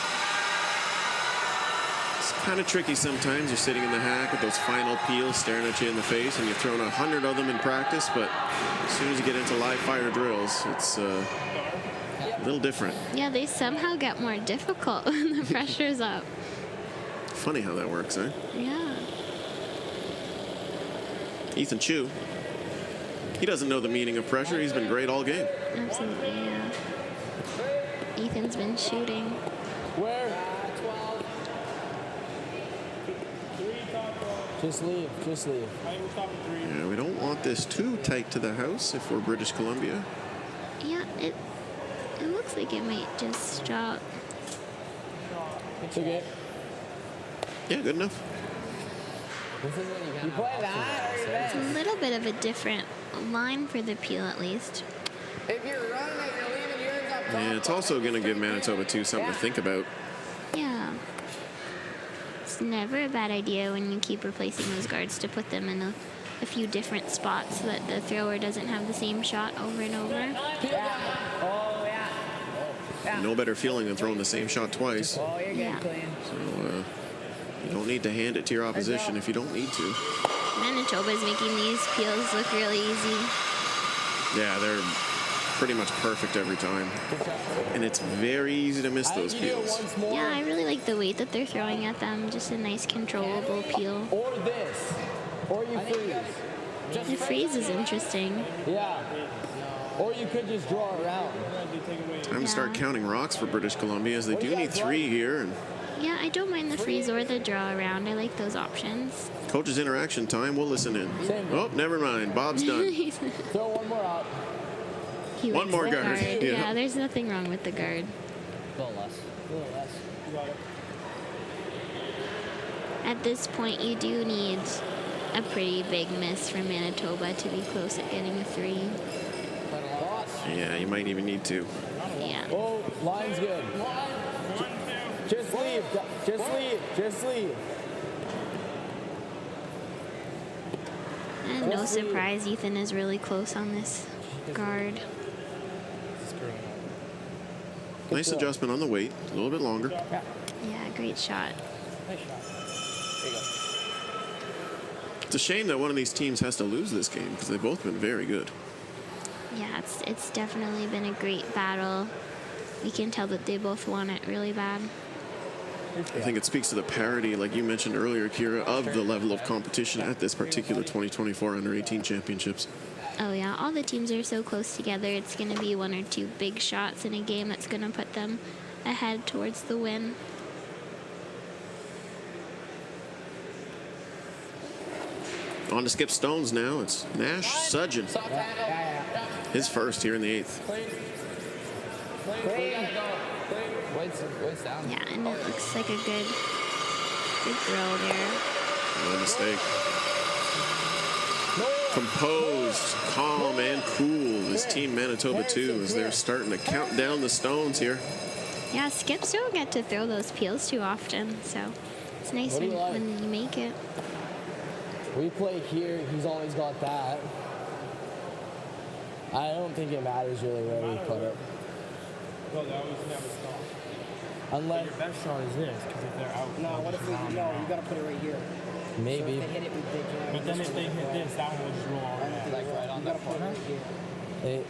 It's kind of tricky sometimes. You're sitting in the hack with those final peels staring at you in the face, and you've thrown 100 of them in practice, but as soon as you get into live fire drills, it's a little different. Yeah, they somehow get more difficult when the pressure's up. Funny how that works, eh? Yeah. Ethan Chu. He doesn't know the meaning of pressure. He's been great all game. Absolutely, yeah. Ethan's been shooting. Where? Just leave. Yeah, we don't want this too tight to the house if we're British Columbia. Yeah, it looks like it might just drop. It's okay. Yeah, good enough. You play that? It's a little bit of a different line for the peel, at least. If you're running it, you're leaving yours up top. And it's also going to give Manitoba too something to think about. Yeah. It's never a bad idea when you keep replacing those guards to put them in a few different spots so that the thrower doesn't have the same shot over and over. No better feeling than throwing the same shot twice. Yeah. So you don't need to hand it to your opposition if you don't need to. Manitoba's making these peels look really easy. Yeah, they're pretty much perfect every time. And it's very easy to miss those peels. Yeah, I really like the weight that they're throwing at them. Just a nice controllable peel. Or this. Or you freeze. The freeze is interesting. Yeah. Or you could just draw around. Time to start counting rocks for British Columbia, as they do need 3 here. And Yeah, I don't mind the freeze or the draw around. I like those options. coach's interaction time. We'll listen in. Oh, never mind. Bob's done. Throw one more out. One more guard. Yeah, there's nothing wrong with the guard. A little less. You got it. At this point, you do need a pretty big miss from Manitoba to be close at getting a 3. Yeah, you might even need to. Yeah. Oh, line's good. Just leave. Just leave. And no surprise, Ethan is really close on this guard. Nice adjustment on the weight. A little bit longer. Yeah, great shot. Nice shot. There you go. It's a shame that one of these teams has to lose this game because they've both been very good. Yeah, it's definitely been a great battle. You can tell that they both want it really bad. I think it speaks to the parity, like you mentioned earlier, Kira, of the level of competition at this particular 2024 Under-18 Championships. Oh yeah, all the teams are so close together. It's going to be 1 or 2 big shots in a game that's going to put them ahead towards the win. On to Skip Stones now. It's Nash Sudgeon. His first here in the 8th. Yeah, and it looks like a good grill there. No mistake. Composed, calm, and cool is Team Manitoba 2 as they're starting to count down the stones here. Yeah, skips don't get to throw those peels too often, so it's nice when you make it. We play here, he's always got that. I don't think it matters really where we put it. No, they always never stop. Unless your best shot is this, because if they're out. No, what if we, no, you gotta put it right here. Maybe. So if they hit it, we dig it. But then if they hit this, that one will just roll on. Like right on the corner.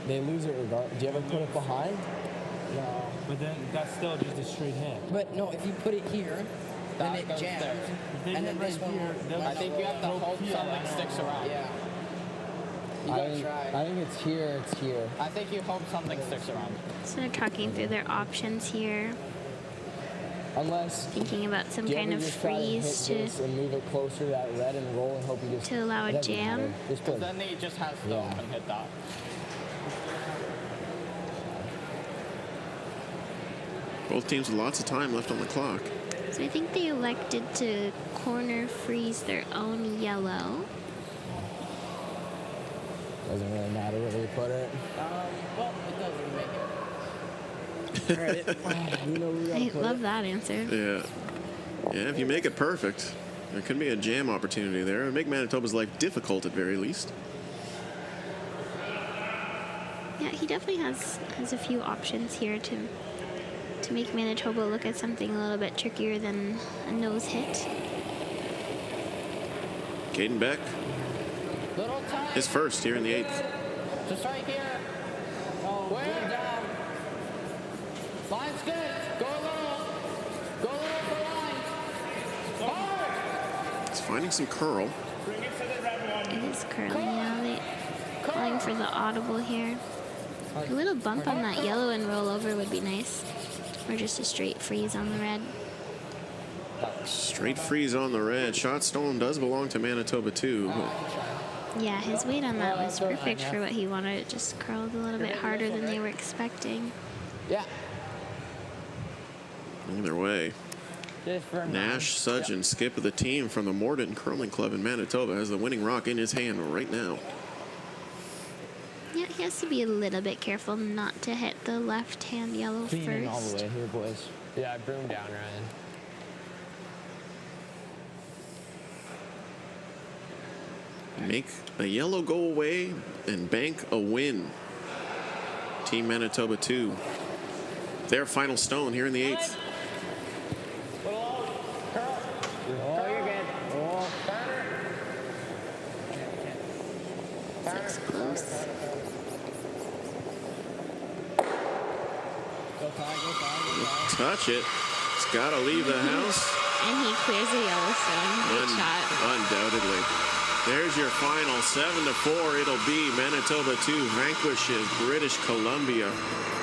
They lose it regardless. Do you ever put it behind? No. But then that's still just a straight hit. But no, if you put it here, then it jams. And then this one here, I think you have to hope something sticks around. Yeah. You gotta try. I think it's here, it's here. I think you hope something sticks around. So they're talking through their options here. Unless thinking about some kind of freeze to and move it closer to that red and roll and hope you just to allow a jam. Then they just have to stop and hit that. Both teams with lots of time left on the clock. So I think they elected to corner freeze their own yellow. Doesn't really matter where we put it. Well, it doesn't make it. I love that answer. Yeah. Yeah, if you make it perfect, there could be a jam opportunity there. It would make Manitoba's life difficult at very least. Yeah, he definitely has a few options here to make Manitoba look at something a little bit trickier than a nose hit. Caden Beck, his first here in the 8th. Just right here. Oh, where? Down. Line's good. Go a little. Go a little for line. Hard. He's finding some curl. It is curling now. They calling for the audible here. A little bump on that yellow and roll over would be nice. Or just a straight freeze on the red. Straight freeze on the red. Shot stone does belong to Manitoba too. Yeah, his weight on that was perfect for what he wanted. It just curled a little bit harder than they were expecting. Yeah. Either way, Nash Sudgeon, skip of the team from the Morden Curling Club in Manitoba, has the winning rock in his hand right now. Yeah, he has to be a little bit careful not to hit the left-hand yellow Clean in all the first. way here, boys. Yeah, broom down, Ryan. Make a yellow go away and bank a win. Team Manitoba 2. Their final stone here in the 8th. Oh, you're good. Oh. Looks close. Touch it. It's got to leave the house. And he clears a yellow stone. Good shot. Undoubtedly. There's your final 7-4. It'll be Manitoba 2 vanquishes British Columbia.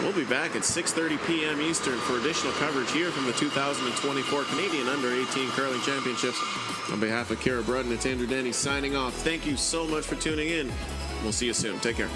We'll be back at 6:30 p.m. Eastern for additional coverage here from the 2024 Canadian Under-18 Curling Championships. On behalf of Kara Brudden, it's Andrew Denny signing off. Thank you so much for tuning in. We'll see you soon. Take care.